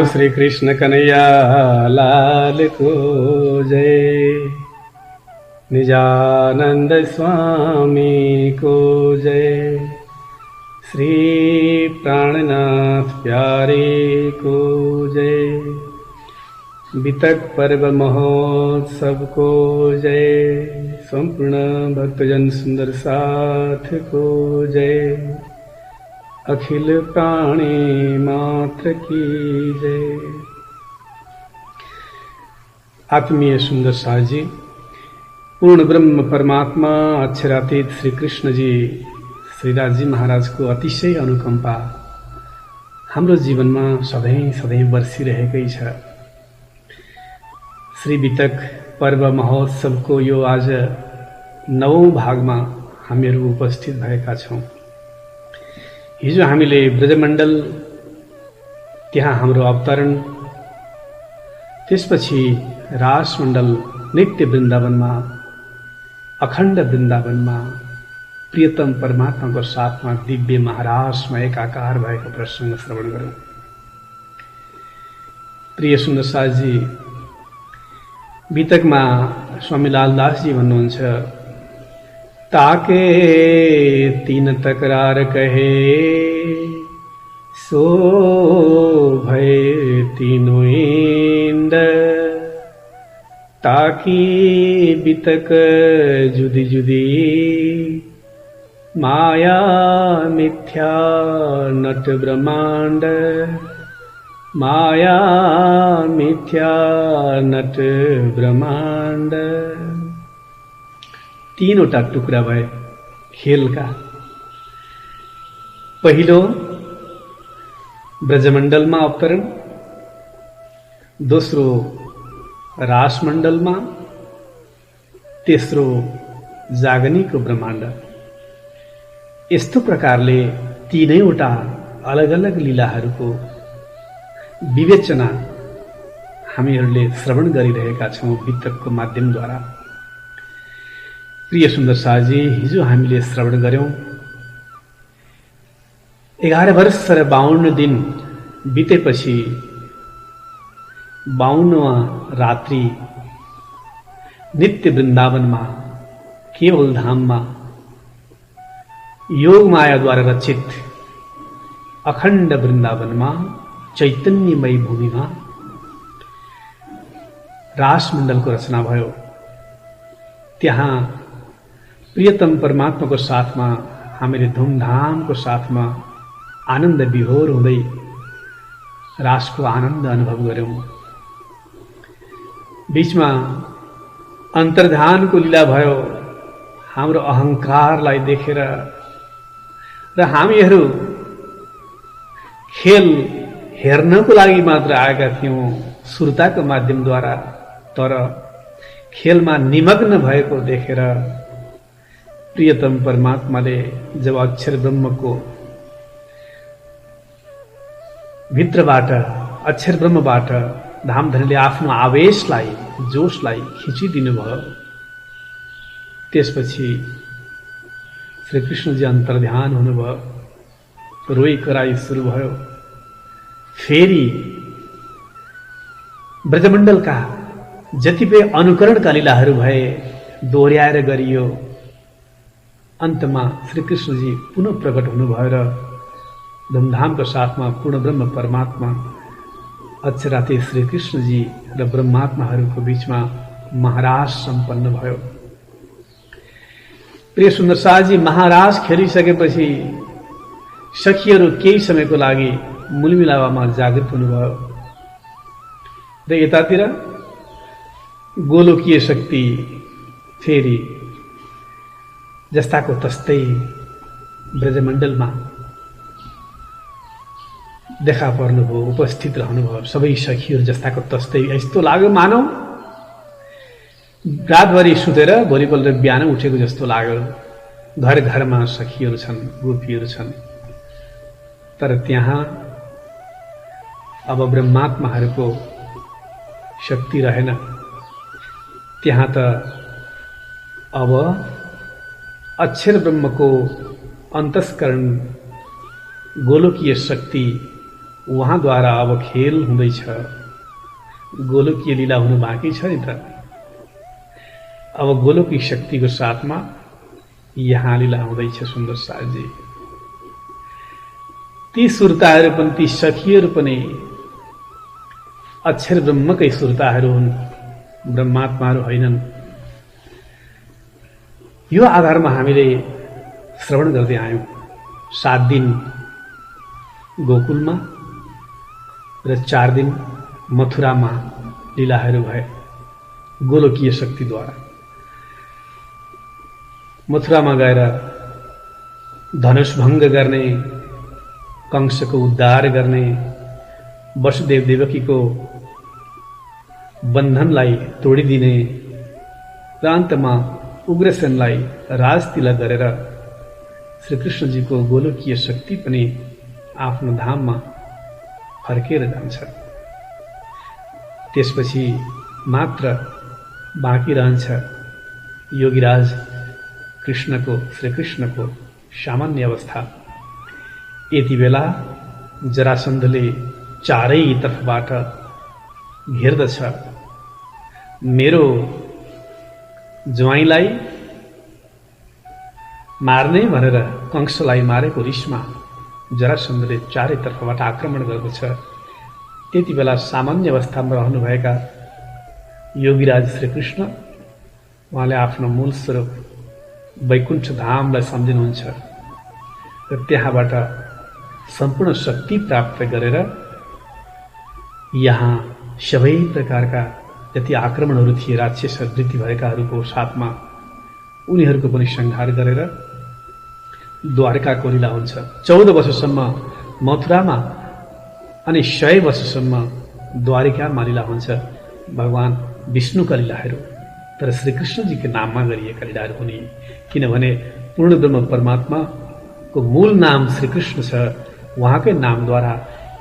बोलो श्री कृष्ण कन्हैया लाल को जय। निजानंद स्वामी को जय। श्री प्राणनाथ प्यारे को जय। वितक पर्व महोत्सव को जय। संपूर्ण भक्तजन सुंदर साथ को जय। अखिल प्राणी मात्र की जय। आत्मीय सुंदर साथ जी, पूर्ण ब्रह्म परमात्मा अक्षरातीत श्री कृष्ण जी श्रीराज जी महाराज को अतिशय अनुकंपा हाम्रो जीवनमा सधैँ सधैँ बर्सिरहेकै छ। श्री वितक पर्व महोत्सवको यो आज 9औं भागमा हामीहरू उपस्थित भएका छौं। हिजो हामीले ब्रजमण्डल त्यहाँ हाम्रो अवतरण, त्यसपछि रासमण्डल नित्य वृन्दावनमा, अखण्ड वृन्दावनमा प्रियतम परमात्माको साथमा दिव्य महारासमा एकाकार भएको प्रसंग श्रवण गरौं। प्रिय सुन्दर साथजी, वितकमा स्वामी लालदासजी भन्नुहुन्छ, ताके तीन तकरार कहे सो भय तीनों इंद। ताकी वितक जुदी जुदी माया मिथ्या नट ब्रह्मांड। माया मिथ्या नट ब्रह्मांड। तीनवटा टुक्रा भए खेलका। पहिलो ब्रजमण्डलमा अवतरण, दोस्रो रासमण्डलमा, तेस्रो जागनीको ब्रह्माण्ड। यस्तो प्रकारले तीनैवटा अलग अलग लीलाहरूको विवेचना हामीहरूले श्रवण गरिरहेका छौं वितकको माध्यमद्वारा। प्रिय सुन्दर साथजी, हिजो हामीले श्रवण गर्यौं 11 वर्ष र 52 दिन बितेपछि 52वां रात्रि नित्य वृन्दावनमा, केवल धाममा, योग मायाद्वारा रचित अखण्ड वृन्दावनमा, चैतन्यमय भूमिमा रासमण्डलको रचना भयो। त्यहाँ प्रियतम परमात्माको साथमा हामीले धुमधामको साथमा आनन्द विभोर हुँदै रासको आनन्द अनुभव गर्यौं। बीचमा अन्तर्धानको लीला भयो। हाम्रो अहंकारलाई देखेर र हामीहरू खेल हेर्नको लागि मात्र आएका थियौं सुरताको माध्यमद्वारा, तर खेलमा निमग्न भएको देखेर प्रियतम परमात्माले जब अक्षर ब्रह्मको भित्रबाट, अक्षर ब्रह्मबाट धामधनीले आफ्नो आवेशलाई, जोशलाई खिचिदिनु भयो, त्यसपछि श्री कृष्णजी अन्तर्ध्यान हुनुभयो। रोई कराई सुरु भयो। फेरि ब्रजमण्डलका जतिपय अनुकरणका लीलाहरू भए दोहोर्याएर गरियो। अन्तमा श्री कृष्णजी पुनः प्रकट हुनुभयो र धुमधामको साथमा पूर्ण ब्रह्म परमात्मा अक्षरातीत श्री कृष्णजी र ब्रह्मात्माहरूको बीचमा महाराज सम्पन्न भयो। प्रिय सुन्दर साथजी, महाराज खेलिसकेपछि सखीहरू केही समयको लागि मुलमिलावामा जागृत हुनुभयो र यतातिर गोलोकीय शक्ति फेरि जस्ताको तस्तै ब्रजमण्डलमा देखा पर्नुभयो, उपस्थित रहनुभयो। सबै सखीहरू जस्ताको तस्तै यस्तो लाग्यो मानौ रातभरि सुतेर भोलिपल्ट बिहान उठेको जस्तो लाग्यो। घर घरमा सखीहरू छन्, गोपीहरू छन्, तर त्यहाँ अब ब्रह्मात्माहरूको शक्ति रहेन। त्यहाँ त अब अक्षर ब्रह्मको अन्तस्करण गोलोकीय शक्ति उहाँद्वारा अब खेल हुँदैछ। गोलोकीय लीला हुनु बाँकी छ नि त। अब गोलोकी शक्तिको साथमा यहाँ लीला हुँदैछ सुन्दर साजी। ती सुरताहरू पनि, ती सखीहरू पनि अक्षर ब्रह्मकै सुरताहरू हुन्, ब्रह्मात्माहरू होइनन्। यो आधारमा हामीले श्रवण गर्दै आयौं। 7 दिन गोकुलमा र 4 दिन मथुरामा लीलाहरू भए गोलोकीय शक्तिद्वारा। मथुरामा गएर धनुष भङ्ग गर्ने, कंसको उद्धार गर्ने, वसुदेव देवकीको बन्धनलाई तोडिदिने र अन्तमा उग्रसेनलाई राजतिलक गरेर श्रीकृष्णजीको गोलोकीय शक्ति पनि आफ्नो धाममा फर्केर जान्छ। त्यसपछि मात्र बाँकी रहन्छ योगीराज कृष्णको, श्रीकृष्णको सामान्य अवस्था। यति बेला जरासन्धले चारैतर्फबाट घेर्दछ। मेरो ज्वाइँलाई मार्ने भनेर कंसलाई मारेको रिसमा जरासन्धले चारैतर्फबाट आक्रमण गर्दछ। त्यति बेला सामान्य अवस्थामा रहनुभएका योगीराज श्रीकृष्ण उहाँले आफ्नो मूल स्वरूप वैकुण्ठ धामलाई सम्झिनुहुन्छ र त्यहाँबाट सम्पूर्ण शक्ति प्राप्त गरेर यहाँ सबै प्रकारका जति आक्रमणहरू थिए राक्षसहरू वृत्ति भएकाहरूको साथमा उनीहरूको पनि संहार गरेर द्वारकाको लीला हुन्छ। 14 वर्षसम्म मथुरामा अनि 100 वर्षसम्म द्वारिकामा लीला हुन्छ भगवान विष्णुका लीलाहरू। तर श्रीकृष्णजीको नाममा गरिएका लीलाहरू हुने, किनभने पूर्ण ब्रह्म परमात्माको मूल नाम श्रीकृष्ण छ। उहाँकै नामद्वारा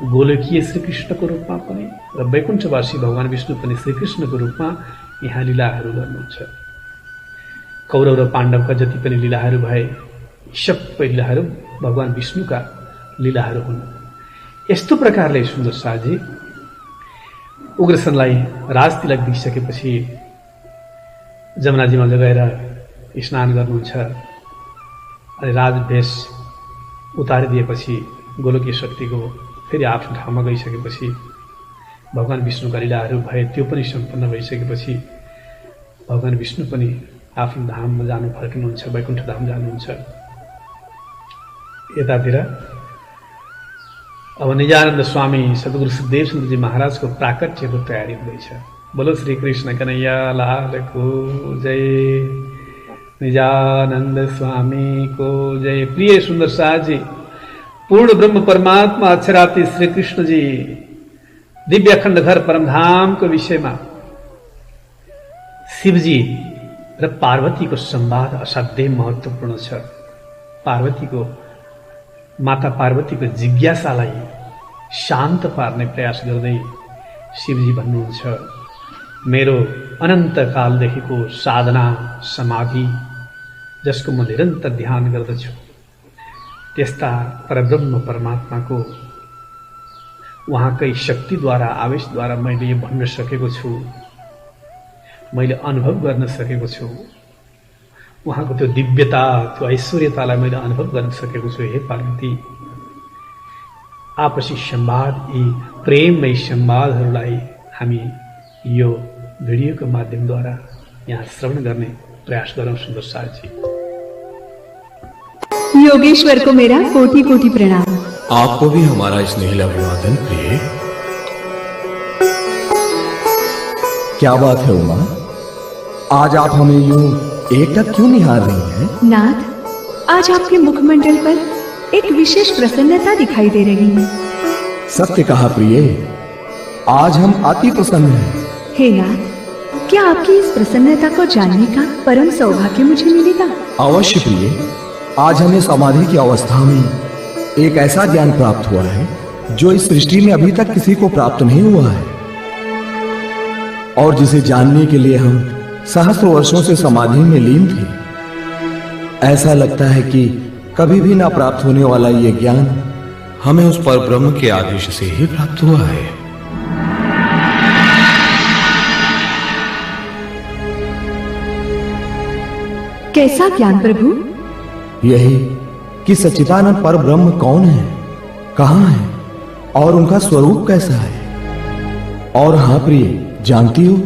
गोलोकीय श्रीकृष्णको रूपमा पनि र वैकुण्ठवासी भगवान विष्णु पनि श्रीकृष्णको रूपमा यहाँ लीलाहरू गर्नुहुन्छ। कौरव र पाण्डवका जति पनि लीलाहरू भए सबै लीलाहरू भगवान विष्णुका लीलाहरू हुन्। यस्तो प्रकारले सुन्दर साजी उग्रसेनलाई राजतिलक दिइसकेपछि जमुनाजीमा गएर स्नान गर्नुहुन्छ। अनि राजवेश उतारिदिएपछि गोलोकीय शक्तिको फेरि आफ्नो ठाउँमा गइसकेपछि भगवान विष्णुका लीलाहरू भए त्यो पनि सम्पन्न भइसकेपछि भगवान विष्णु पनि आफ्नो धाममा जानु फर्किनुहुन्छ, वैकुण्ठ धाम जानुहुन्छ। यतातिर अब निजानन्द स्वामी सद्गुरु सुखदेव सुन्दरजी महाराजको प्राकट्यको तयारी हुँदैछ। बोलो श्री कृष्ण कन्हैया लालको जय, निजानन्द स्वामी को जय। प्रिय सुन्दर साजी, पूर्ण ब्रह्म परमात्मा अक्षराती श्री कृष्ण जी दिव्य अखण्ड घर परमधाम को विषयमा शिवजी र पार्वतीको संवाद असाध्यै महत्त्वपूर्ण छ। पार्वतीको माता पार्वतीको जिज्ञासालाई शान्त पार्ने प्रयास गर्दै शिवजी भन्नुहुन्छ, मेरो अनन्त कालदेखिको साधना समाधि जसको म निरन्तर ध्यान गर्दछु, त्यस्ता परब्रह्म परमात्माको उहाँकै शक्तिद्वारा आवेशद्वारा मैले यो भन्न सकेको छु, मैले अनुभव गर्न सकेको छु। उहाँको त्यो दिव्यता, त्यो ऐश्वर्यतालाई मैले अनुभव गर्न सकेको छु। हे पार्वती, आपसी संवाद, यी प्रेममय संवादहरूलाई हामी यो भिडियोको माध्यमद्वारा यहाँ श्रवण गर्ने प्रयास गरौँ। सुन्दर साजी, योगेश्वर को मेरा कोटि कोटि प्रणाम। आपको भी हमारा स्नेहिल अभिवादन। प्रिय, क्या बात है उमा, आज आप हमें यूं एकटक क्यों निहार रही हैं? नाथ, आज आपके मुखमंडल पर एक विशेष प्रसन्नता दिखाई दे रही है। सत्य कहा प्रिय, आज हम अति प्रसन्न हैं। हे नाथ, क्या आपकी इस प्रसन्नता को जानने का परम सौभाग्य मुझे मिलेगा? अवश्य प्रिय, आज हमें समाधि की अवस्था में एक ऐसा ज्ञान प्राप्त हुआ है जो इस सृष्टि में अभी तक किसी को प्राप्त नहीं हुआ है, और जिसे जानने के लिए हम सहस्र वर्षों से समाधि में लीन थे। ऐसा लगता है कि कभी भी ना प्राप्त होने वाला ये ज्ञान हमें उस पर ब्रह्म के आदेश से ही प्राप्त हुआ है। कैसा ज्ञान प्रभु? यही कि सच्चिदानंद पर ब्रह्म कौन है, कहां है और उनका स्वरूप कैसा है। और हां प्रिय, जानती हो,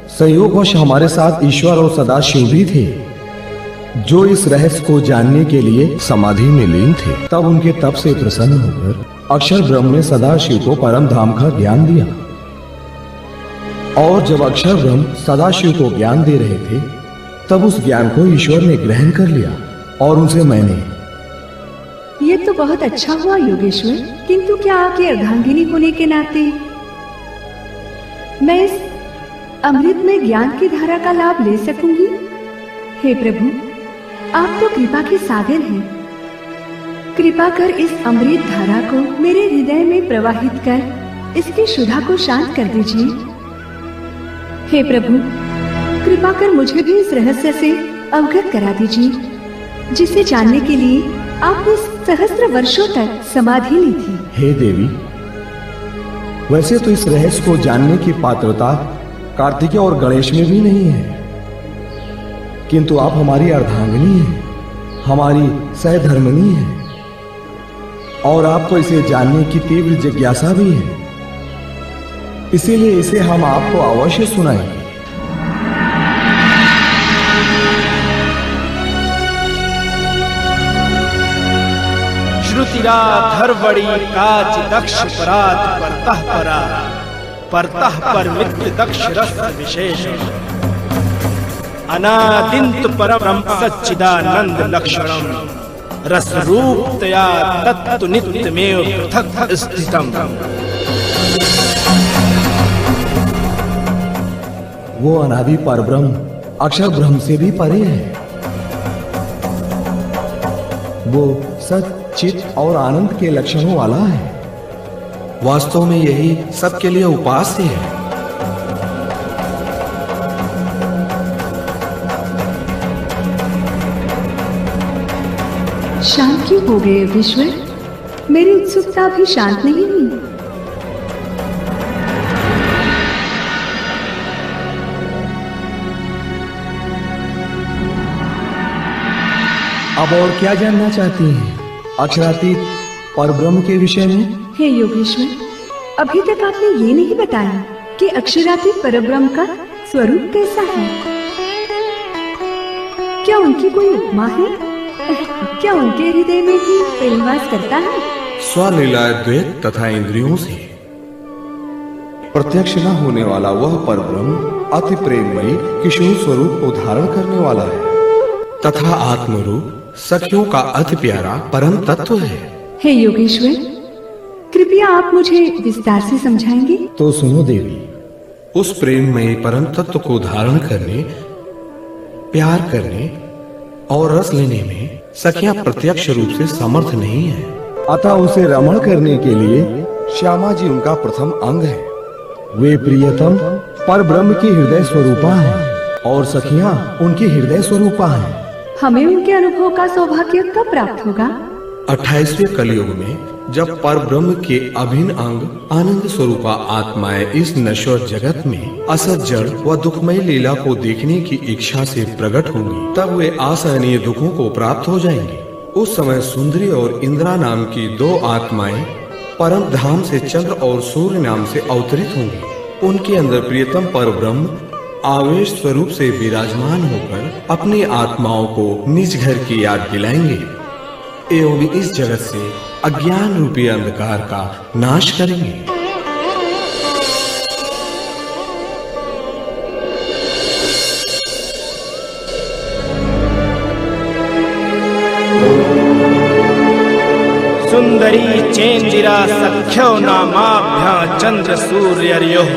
संयोगवश हमारे साथ ईश्वर और सदाशिव भी थे, जो इस रहस्य को जानने के लिए समाधि में लीन थे। तब उनके तप से प्रसन्न होकर अक्षर ब्रह्म ने सदाशिव को परम धाम का ज्ञान दिया। और जब अक्षर ब्रह्म सदाशिव को ज्ञान दे रहे थे, तब उस ज्ञान को ईश्वर ने ग्रहण कर लिया और उनसे मैंने। ये तो बहुत अच्छा हुआ योगेश्वर, किंतु क्या आपकी अर्धांगिनी होने के नाते मैं इस अमृत में ज्ञान की धारा का लाभ ले सकूंगी? हे प्रभु, आप तो कृपा के सागर हैं। कृपा कर इस अमृत धारा को मेरे हृदय में प्रवाहित कर इसकी क्षुधा को शांत कर दीजिए। हे प्रभु, कृपा कर मुझे भी इस रहस्य से अवगत करा दीजिए, जिसे जानने के लिए आपने सहस्त्र वर्षों तक समाधि ली थी। हे देवी, वैसे तो इस रहस्य को जानने की पात्रता कार्तिकेय और गणेश में भी नहीं है, किंतु आप हमारी अर्धांगिनी हैं, हमारी सहधर्मिणी हैं, और आपको इसे जानने की तीव्र जिज्ञासा भी है। इसीलिए इसे हम आपको अवश्य सुनाएंगे। श्रुतिराधर्वणि काच दक्ष परात परतः परा परतः पर मित्र दक्ष रस विशेष अनादिंत परम सच्चिदानंद लक्षणम रस रूपतया तत्तु नित्यमेव पृथक् स्थितम्। वो अनादि परब्रह्म अक्षर ब्रह्म से भी परे है। वो सत, चित और आनंद के लक्षणों वाला है। वास्तव में यही सबके लिए उपास्य है। शांत क्यों हो गए योगेश्वर? मेरी उत्सुकता भी शांत नहीं हुई। अब और क्या जानना चाहती हैं अक्षरातीत परब्रह्म के विषय में? हे योगेश्वर, अभी तक आपने ये नहीं बताया कि अक्षरातीत परब्रह्म का स्वरूप कैसा है। क्या उनकी कोई उपमा है? क्या उनके हृदय में भी निवास करता है? स्वलीला द्वैत तथा इंद्रियों से प्रत्यक्ष न होने वाला वह परब्रह्म अति प्रेममयी किशोर स्वरूप को धारण करने वाला है तथा आत्मरूप सखियों का अति प्यारा परम तत्व है। हे योगेश्वर, कृपया आप मुझे विस्तार से समझाएंगे? तो सुनो देवी, उस प्रेममयी परम तत्व को धारण करने, प्यार करने और रस लेने में सखियां प्रत्यक्ष रूप से समर्थ नहीं है। अतः उसे रमण करने के लिए श्यामा जी उनका प्रथम अंग है। वे प्रियतम पर ब्रह्म की हृदय स्वरूपा हैं और सखियां उनकी हृदय स्वरूपा हैं। हमें उनके अनुभव का सौभाग्य कब प्राप्त होगा? 28वें कलयुग में, जब पर ब्रह्म के अभिन्न अंग आनंद स्वरूपा आत्माएं इस नश्वर जगत में असत जड़ व दुखमय लीला को देखने की इच्छा से प्रकट होंगी, तब वे असहनीय दुखों को प्राप्त हो जाएंगे। उस समय सुंदरी और इंद्रा नाम की दो आत्माएं परम धाम से चंद्र और सूर्य नाम से अवतरित होंगी। उनके अंदर प्रियतम पर ब्रह्म आवेश स्वरूप से विराजमान होकर अपनी आत्माओं को निज घर की याद दिलाएंगे एवं इस जगत से अज्ञान रूपी अंधकार का नाश करेंगे। सुंदरी चेंदिरा सख्यो नामाभ्यां चंद्र सूर्यर्योः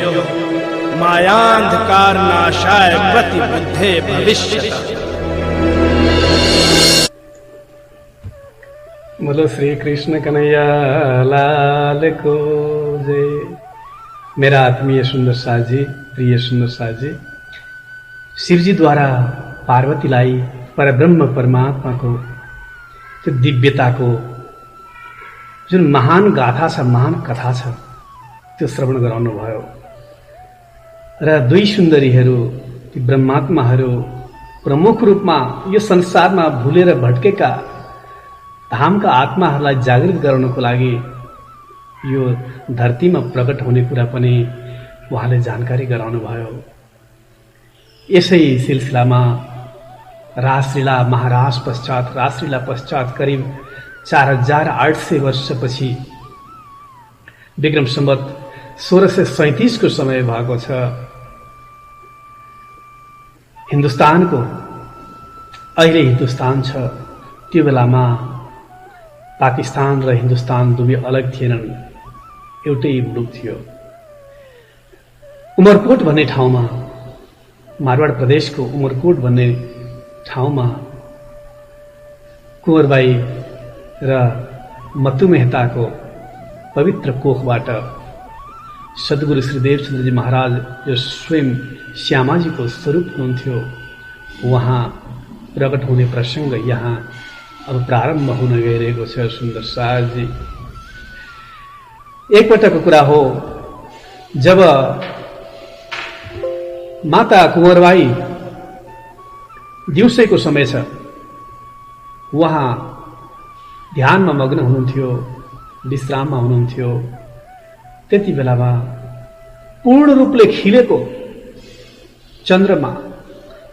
मायांधकार नाशाय प्रतिबुद्धे भविष्य। बोलो श्री कृष्ण कन्हैया लाल को जय। मेरा आत्मीय सुंदर साजी, प्रिय सुंदर साजी, शिव जी द्वारा पार्वती लाई परब्रह्म परमात्मा को, दिव्यता को जुन महान गाथा छ, महान कथा छ, त्यो श्रवण गराउनु भयो। र दुई सुन्दरीहरू, ती ब्रह्मात्माहरू प्रमुख रूपमा यो संसारमा भुलेर भट्केका धामका आत्माहरूलाई जागृत गराउनको लागि यो धरतीमा प्रकट हुने कुरा पनि उहाँले जानकारी गराउनु भयो। यसै सिलसिलामा रासलीला महाराज पश्चात, रासलीला पश्चात करिब 4800 वर्षपछि विक्रम सम्वत 1637 को समय भएको छ। हिन्दुस्तानको अहिले हिन्दुस्तान छ, त्यो बेलामा पाकिस्तान र हिन्दुस्तान दुवै अलग थिएनन्, एउटै मुलुक थियो। उमरकोट भन्ने ठाउँमा, मारवाड प्रदेशको उमरकोट भन्ने ठाउँमा कुँवरबाई र मत्तु मेहताको पवित्र कोखबाट सद्गुरु श्री देवचन्द्रजी महाराज जो स्वयं श्यामाजीको स्वरूप हुनुहुन्थ्यो, उहाँ प्रकट हुने प्रसंग यहाँ अब प्रारम्भ हुन गइरहेको छ। सुन्दर सारजी, एकपटकको कुरा हो, जब माता कुँवरबाई दिउँसैको समय छ, उहाँ ध्यानमा मग्न हुनुहुन्थ्यो, विश्राममा हुनुहुन्थ्यो। त्यति बेलामा पूर्ण रूपले खिलेको चन्द्रमा,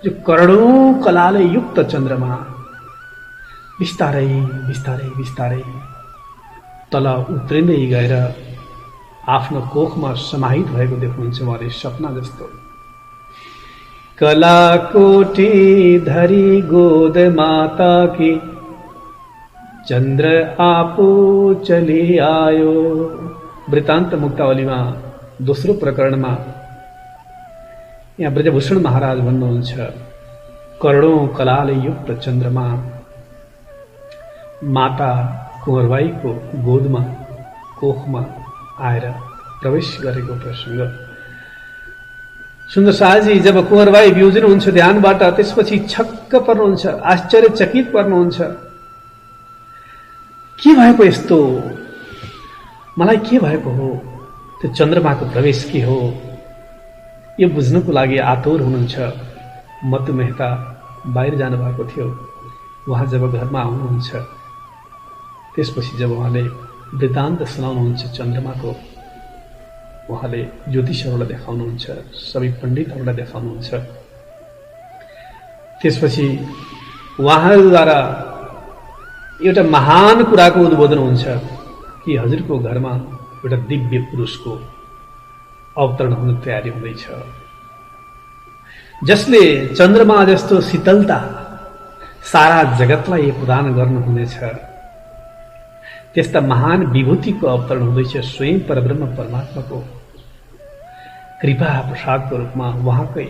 जो करोडौं कलाले युक्त चन्द्रमा बिस्तारै बिस्तारै बिस्तारै तल उत्रिँदै गएर आफ्नो कोखमा समाहित भएको देख्नुहुन्छ उहाँले, सपना जस्तो। कला कोठी धरी गोद माता की, चंद्र आपो चली आयो। वृत्तान्त मुक्तावलीमा दोस्रो प्रकरणमा यहाँ ब्रजभूषण महाराज भन्नुहुन्छ, करोडौं कलाले युक्त चन्द्रमा माता कुँवरबाईको गोदमा, कोखमा आएर प्रवेश गरेको प्रसंग। सुन्दर साहजी जब कुँवरबाई बिउजिनुहुन्छ ध्यानबाट, त्यसपछि छक्क पर्नुहुन्छ, आश्चर्यचकित पर्नुहुन्छ। के भएको यस्तो, मलाई के भएको हो, त्यो चन्द्रमाको प्रवेश के हो, यो बुझ्नको लागि आतुर हुनुहुन्छ। मत्तु मेहता बाहिर जानुभएको थियो, उहाँ जब घरमा आउनुहुन्छ, त्यसपछि जब उहाँले वृत्तान्त सुनाउनुहुन्छ चन्द्रमाको, उहाँले ज्योतिषहरूलाई देखाउनुहुन्छ, सबै पण्डितहरूलाई देखाउनुहुन्छ। त्यसपछि उहाँहरूद्वारा एउटा महान कुराको उद्बोधन हुन्छ कि हजुरको घरमा एउटा दिव्य पुरुषको अवतरण हुन तयारी हुँदैछ, जसले चन्द्रमा जस्तो शीतलता सारा जगतलाई प्रदान गर्नुहुनेछ। त्यस्ता महान विभूतिको अवतरण हुँदैछ, स्वयं परब्रह्म परमात्माको कृपा प्रसादको रूपमा, उहाँकै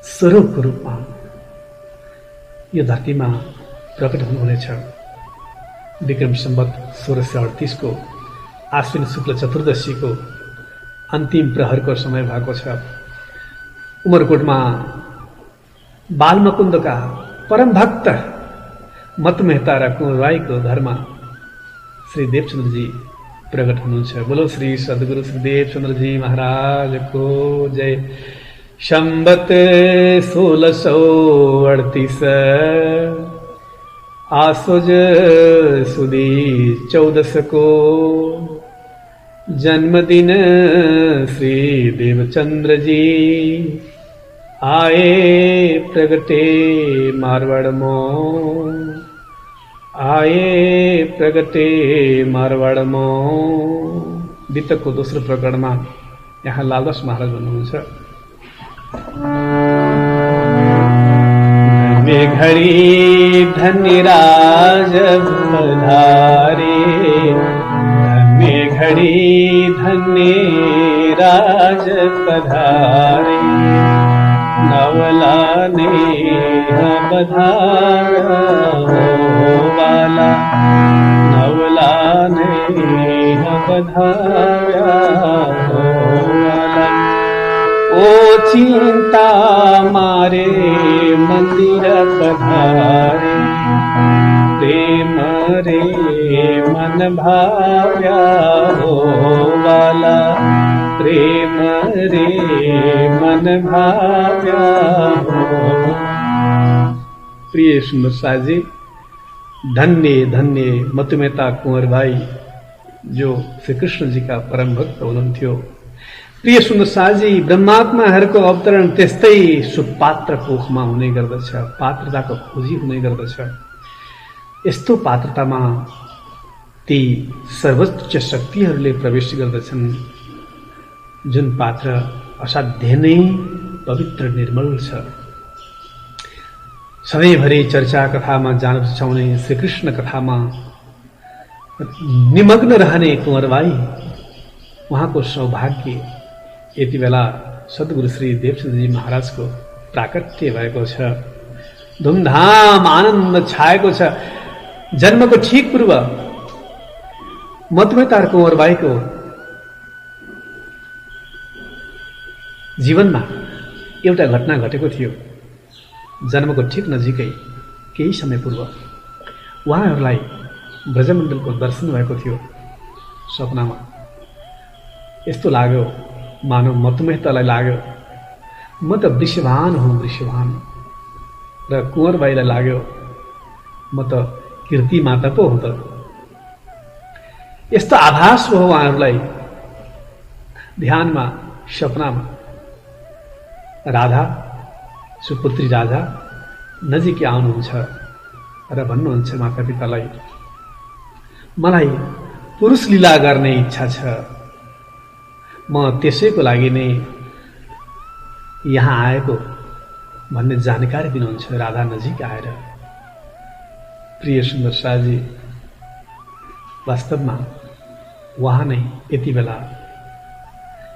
स्वरूपको रूपमा यो धरतीमा प्रकट हुनुहुनेछ। विक्रम सम्वत 1638 को आश्विन शुक्ल चतुर्दशीको अन्तिम प्रहरको समय भएको छ। उमरकोटमा बालमुकुन्दका परम भक्त मत्तु मेहता र कुँवरबाईको घरमा श्री देवचन्द्रजी प्रकट हुनुहुन्छ। बोलो श्री सद्गुरु श्री देवचन्द्रजी महाराज को जय। संवत 1638 आसुज सुदी 14 को जन्मदिन श्री देवचंद्र जी आए प्रगटे मारवाड़ मो, आए प्रगटे मारवाड़ मो। वितकको दोस्रो प्रकरणमा यहाँ लालदास महाराज भन्नुहुन्छ, धन्य घड़ी धन्य राज पधारे, धन्य घड़ी धन्य राज पधारे। नवला ने बधाया हो वाला, नवला ने बधाया हो वाला। ओ चिंता मारे मंदिर पधारे, प्रेम रे मन भाव्या हो वाला, प्रेम रे मन भाव्या हो। प्रिय सुंदर साजी, धन्य धन्य मधुमेता कुंवर भाई जो श्री कृष्ण जी का परम भक्त हुनुहुन्थ्यो। प्रिय सुन्दर साजी, ब्रह्मात्माहरूको अवतरण त्यस्तै सुपात्र कोखमा हुने गर्दछ, पात्रताको खोजी हुने गर्दछ। यस्तो पात्रतामा ती सर्वोच्च शक्तिहरूले प्रवेश गर्दछन् जुन पात्र असाध्य नै पवित्र निर्मल छ। सधैँभरि चर्चा कथामा जान रुचाउने श्रीकृष्ण कथामा निमग्न रहने कुंवरबाई, उहाँको सौभाग्य यति बेला सद्गुरु श्री देवचन्द्रजी महाराजको प्राकट्य भएको छ। धुमधाम आनन्द छाएको छ। जन्मको ठीक पूर्व मधुमेता कुंवरबाईको जीवनमा एउटा घटना घटेको थियो। जन्मको ठीक नजिकै केही समय पूर्व उहाँहरूलाई ब्रजमण्डलको दर्शन भएको थियो। सपनामा यस्तो लाग्यो मानव मधुमेतालाई लाग्यो म त वृषभान हुँ, वृषभान, र कुंवरबाईलाई लाग्यो म त कीर्ति माता पो हुँ त। यस्तो आभास भयो उहाँहरूलाई। ध्यानमा सपनामा राधा, सुपुत्री राधा नजिकै आउनुहुन्छ र भन्नुहुन्छ माता पितालाई, मलाई पुरुष लीला गर्ने इच्छा छ, म त्यसैको लागि नै यहाँ आएको भन्ने जानकारी दिनुहुन्छ राधा नजिक आएर। प्रिय सुन्दर साजी, वास्तवमा उहाँ नै यति बेला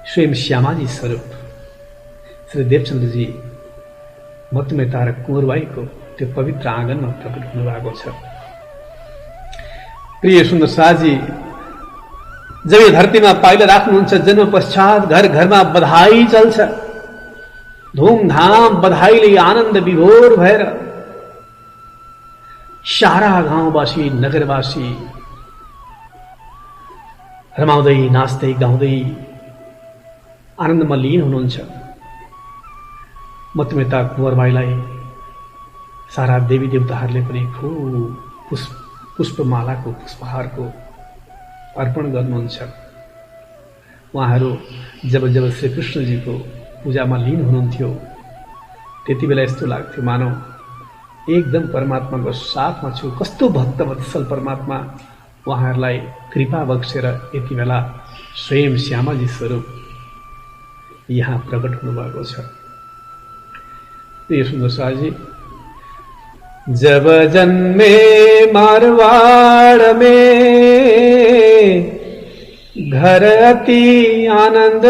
स्वयं श्यामाजी स्वरूप श्री देवचन्द्रजी मधुमेता र कुंवरबाईको त्यो पवित्र आँगनमा प्रकट हुनुभएको छ। प्रिय सुन्दर साजी, जब यो धरतीमा पाइला राख्नुहुन्छ जन्म पश्चात घर घरमा बधाई चल्छ। धुमधाम बधाईले आनन्द विभोर भएर सारा गाउँवासी नगरवासी रमाउँदै नाच्दै गाउँदै आनन्दमा लीन हुनुहुन्छ। मधुमेता कुंवरबाईलाई सारा देवी देवताहरूले पनि खूब पुष्पमालाको पुष्पहारको अर्पण गर्नुहुन्छ। उहाँहरू जब जब श्री कृष्णजीको पूजामा लीन हुनुहुन्थ्यो त्यति बेला यस्तो लाग्थ्यो मानव एकदम परमात्माको साथमा छु। कस्तो भक्त वत्सल परमात्मा उहाँहरूलाई कृपा बक्सेर यति बेला स्वयं श्यामाजी स्वरूप यहाँ प्रकट हुनुभएको छ। प्रिय सुन्दर साजी, जब जन्मे मारवाड़ में घर अति आनंद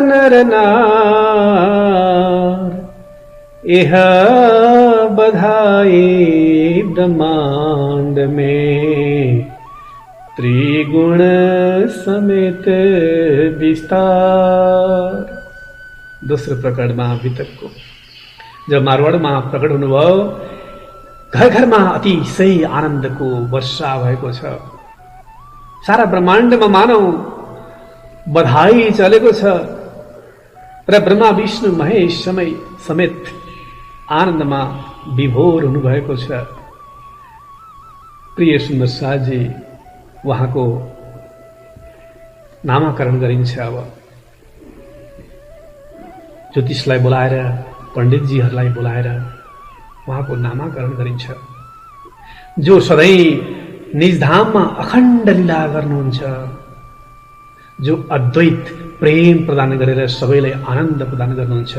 नर नार, यह बधाई ब्रह्मांड में त्रिगुण समेत विस्तार। दोस्रो प्रकरणमा वितकको जब मारवाडमा प्रकट हुनुभयो, घर घरमा अतिशय आनन्दको वर्षा भएको छ। सारा ब्रह्माण्डमा मानव बधाई चलेको छ र ब्रह्मा विष्णु महेश समेत आनन्दमा विभोर हुनुभएको छ। प्रिय सुन्दर साजी, उहाँको नामाकरण गरिन्छ। अब ज्योतिषलाई बोलाएर, पण्डितजीहरूलाई बोलाएर उहाँको नामाकरण गरिन्छ। जो सधैँ निजधाममा अखण्ड लीला गर्नुहुन्छ, जो अद्वैत प्रेम प्रदान गरेर सबैलाई आनन्द प्रदान गर्नुहुन्छ,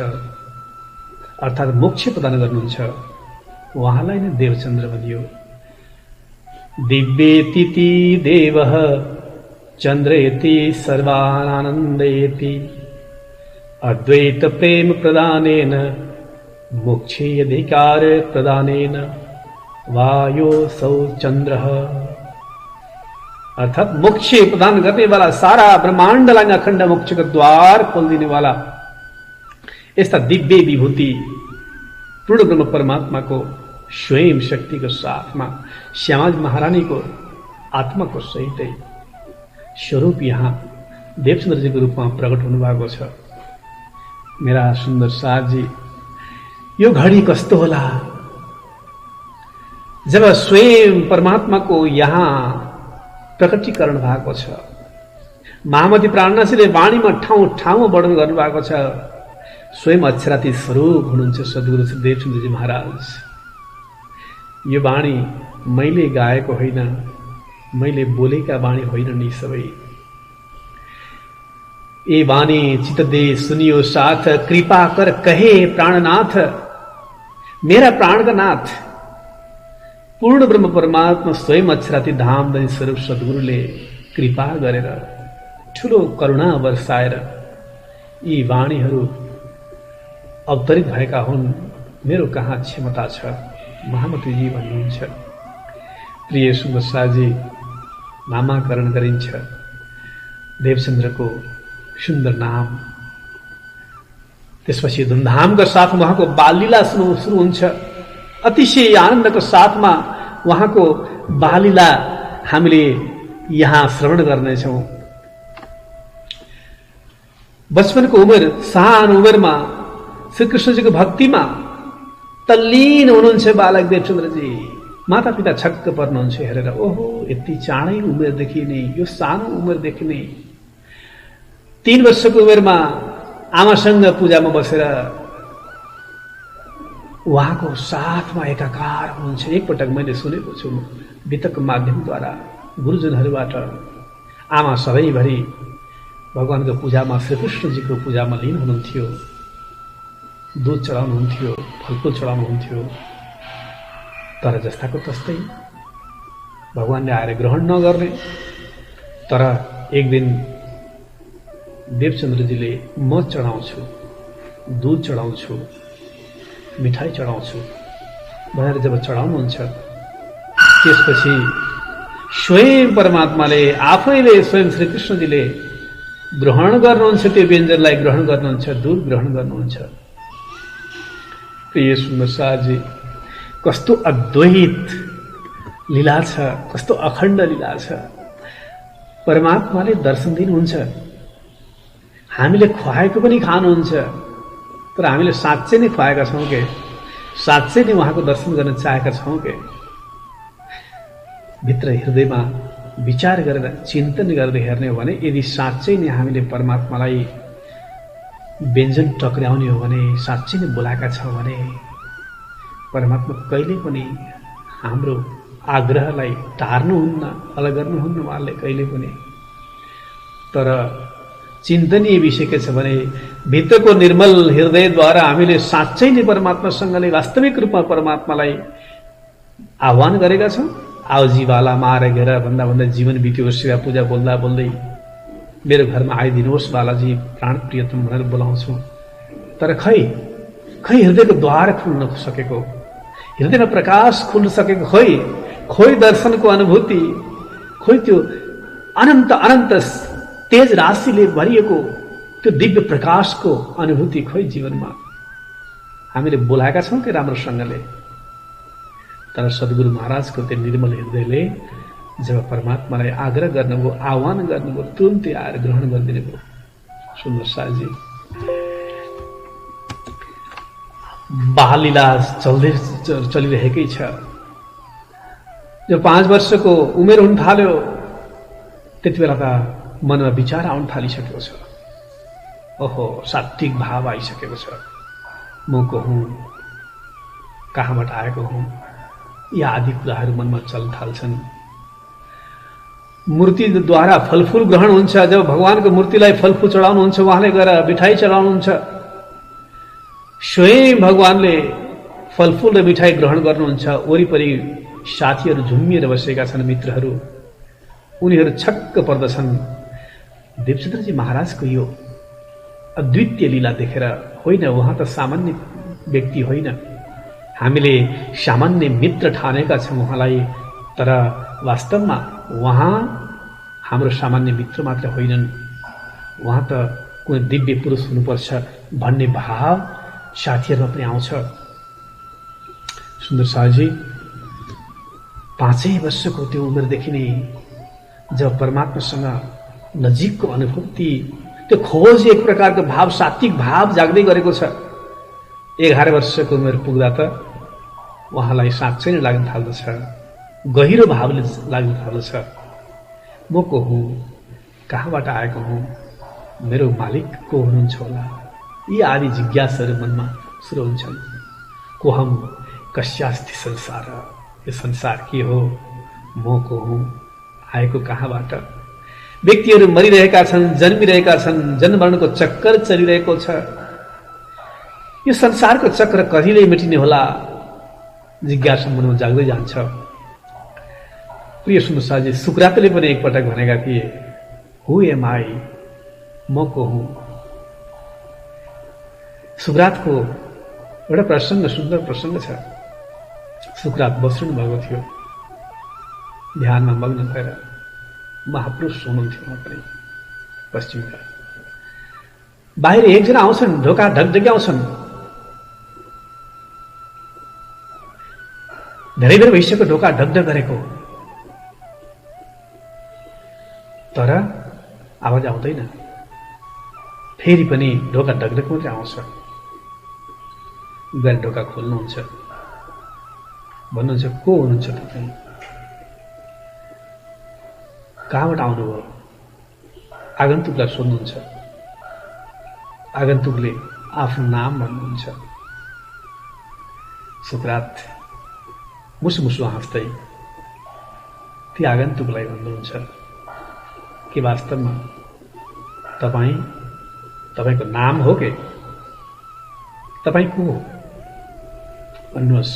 अर्थात् मोक्ष प्रदान गर्नुहुन्छ, उहाँलाई नै देवचन्द्र भनियो। दिव्येति देवः चन्द्रेति सर्वानन्दयेति, अद्वैत प्रेम प्रदानेन मोक्षे अधिकार प्रदानेन वायोसौ चन्द्रः। अर्थात मोक्ष प्रदान करने वाला, सारा ब्रह्माण्डलाई अखण्ड मोक्षको द्वार खोलिदिने वाला यस्ता दिव्य विभूति पूर्ण ब्रह्म परमात्माको स्वयं शक्तिको साथमा श्यामाजी महारानीको आत्माको सहितै स्वरूप यहाँ देवचन्द्रजीको रूपमा प्रकट हुनुभएको छ। मेरा सुन्दर साथजी, यो घडी कस्तो होला जब स्वयं परमात्माको यहाँ प्रकटीकरण भएको छ। महामती प्राणनाथजीले वाणीमा ठाउँ ठाउँमा वर्णन गर्नुभएको छ। स्वयं अक्षरातीत स्वरूप हुनुहुन्छ सद्गुरु श्री देवचन्द्रजी महाराज। यो वाणी मैले गाएको होइन, मैले बोलेका वाणी होइन नि सबै। ए वाणी चित दे सुनियो साथ, कृपा कर कहे प्राणनाथ, मेरा प्राण का नाथ पूर्ण ब्रह्म परमात्मा स्वयं अक्षरातीत धाम स्वरूप सद्गुरुले कृपा गरेर ठुलो करुणा वर्षाएर यी वाणीहरू अवतरित भएका हुन्। मेरो कहाँ क्षमता छ, महामतीजी भन्नुहुन्छ। प्रिय सुन्दर साजी, नामाकरण गरिन्छ देवचन्द्रको सुन्दर नाम। त्यसपछि धुमधामका साथ उहाँको बाललीला सुरु हुन्छ। अतिशय आनन्दको साथमा उहाँको बाललीला हामीले यहाँ श्रवण गर्नेछौँ। बचपनको उमेर, सानो उमेरमा श्रीकृष्णजीको भक्तिमा तल्लीन हुनुहुन्छ बालक देवचन्द्रजी। माता पिता छक्क पर्नुहुन्छ हेरेर, ओहो यति चाँडै उमेरदेखि नै, यो सानो उमेरदेखि नै 3 वर्षको उमेरमा आमासँग पूजामा बसेर उहाँको साथमा एकाकार हुनुहुन्छ। एकपटक मैले सुनेको छु वितकको माध्यमद्वारा गुरुजनहरूबाट। आमा सधैँभरि भगवानको पूजामा, श्रीकृष्णजीको पूजामा लीन हुनुहुन्थ्यो। दूध चढाउनुहुन्थ्यो, फलफुल चढाउनुहुन्थ्यो। तर जस्ताको तस्तै भगवानले आएर ग्रहण नगर्ने। तर एक दिन देवचन्द्रजीले म चढाउँछु, दूध चढाउँछु, मिठाई चढाउँछु भनेर जब चढाउनुहुन्छ, त्यसपछि स्वयं परमात्माले आफैले स्वयं श्रीकृष्णजीले ग्रहण गर्नुहुन्छ। त्यो व्यञ्जनलाई ग्रहण गर्नुहुन्छ, दूध ग्रहण गर्नुहुन्छ। प्रिय सुन्दर साजी, कस्तो अद्वैत लीला छ, कस्तो अखण्ड लीला छ। परमात्माले दर्शन दिनुहुन्छ, हामीले खुवाएको पनि खानुहुन्छ। तर हामीले साँच्चै नै खुवाएका छौँ के? साँच्चै नै उहाँको दर्शन गर्न चाहेका छौँ के? भित्र हृदयमा विचार गरेर चिन्तन गर्दै हेर्ने हो भने यदि साँच्चै नै हामीले परमात्मालाई व्यञ्जन टक्राउने हो भने, साँच्चै नै बोलाएका छौँ भने परमात्मा कहिले पनि हाम्रो आग्रहलाई टार्नुहुन्न, अलग गर्नुहुन्न उहाँले कहिले पनि। तर चिन्तनीय विषय के छ भने भित्रको निर्मल हृदयद्वारा हामीले साँच्चै नै परमात्मासँगले वास्तविक रूपमा परमात्मालाई आह्वान गरेका छौँ। आओ जीवाला मार घेर भन्दा भन्दा जीवन बित्यो, सेवा पूजा बोल्दा बोल्दै मेरो घरमा आइदिनुहोस् बालाजी, प्राण प्रियतम भनेर बोलाउँछौँ। तर खै हृदयको द्वार खुल्न सकेको, हृदयमा प्रकाश खुल्न सकेको खोइ दर्शनको अनुभूति, खोइ त्यो अनन्त अनन्त तेज राशिले भरिएको त्यो दिव्य प्रकाशको अनुभूति खोइ जीवनमा हामीले बोलाएका छौँ कि राम्रोसँगले? तर सद्गुरु महाराजको त्यो निर्मल हृदयले जब परमात्मालाई आग्रह गर्नुभयो, आह्वान गर्नुभयो, तुरुन्तै आएर ग्रहण गरिदिनु भयो। सुन्दर साजी, बाललीला चलिरहेकै छ। जब 5 वर्षको उमेर हुन थाल्यो, त्यति बेला त मनमा विचार आउन थालिसकेको छ। ओहो, सात्विक भाव आइसकेको छ। म को हुँ, कहाँबाट आएको हुँ, यी आदि कुराहरू मनमा चल्न थाल्छन्। मूर्तिद्वारा फलफुल ग्रहण हुन्छ। जब भगवानको मूर्तिलाई फलफुल चढाउनुहुन्छ, उहाँले गएर मिठाई चढाउनुहुन्छ। स्वयं भगवानले फलफुल र मिठाई ग्रहण गर्नुहुन्छ। वरिपरि साथीहरू झुम्मिएर बसेका छन्, मित्रहरू। उनीहरू छक्क पर्दछन्। देवचन्द्रजी महाराजको यो अद्वितीय लीला देखेर, होइन उहाँ त सामान्य व्यक्ति होइन, हामीले सामान्य मित्र ठानेका छौँ उहाँलाई, तर वास्तवमा उहाँ हाम्रो सामान्य मित्र मात्र होइनन्, उहाँ त कुनै दिव्य पुरुष हुनुपर्छ भन्ने भाव साथीहरूमा पनि आउँछ। सुन्दर शाहजी 5 वर्षको त्यो उमेरदेखि नै जब परमात्मासँग नजिकको अनुभूति, त्यो खोज, एक प्रकारको भाव, सात्विक भाव जाग्दै गरेको छ। 11 वर्षको उमेर पुग्दा त उहाँलाई साँच्चै नै लाग्न थाल्दछ, गहिरो भावले लाग्न थाल्दछ। म को हुँ, कहाँबाट आएको हुँ, मेरो मालिक को हुनुहुन्छ होला, यी आदि जिज्ञासाहरू मनमा सुरु हुन्छन्। को हम कस्यास्ति संसार, यो संसार के हो, म को हुँ, आएको कहाँबाट। व्यक्तिहरू मरिरहेका छन्, जन्मिरहेका छन्, जन्ममरणको चक्कर चलिरहेको छ। यो संसारको चक्र कहिले मेटिने होला, जिज्ञासा मनमा जाग्दै जान्छ। प्रिय सुन्दर शाहजी, सुकरातले पनि एकपटक भनेका थिए, हु एम आई, म को हुँ। सुकरातको एउटा प्रसङ्ग, सुन्दर प्रसङ्ग छ। सुकरात बसिरहनु भएको थियो, ध्यानमा मग्न भएर। महापुरुष हुनुहुन्थ्यो उहाँ पनि, पश्चिमका। बाहिर एकजना आउँछन्, ढोका ढकढक्याउँछन्। धेरै बेर भइसक्यो ढोका ढकढक गरेको, तर आवाज आउँदैन। फेरि पनि ढोका ढकढक मात्रै आउँछ। गएर ढोका खोल्नुहुन्छ, भन्नुहुन्छ, को हुनुहुन्छ तपाईँ, कहाँबाट आउनुभयो। आगन्तुकलाई सोध्नुहुन्छ। आगन्तुकले आफ्नो नाम भन्नुहुन्छ। सुकरात मुसु मुसु हाँस्दै ती आगन्तुकलाई भन्नुहुन्छ कि वास्तवमा तपाईँको नाम हो के, तपाईँ को हो, भन्नुहोस्।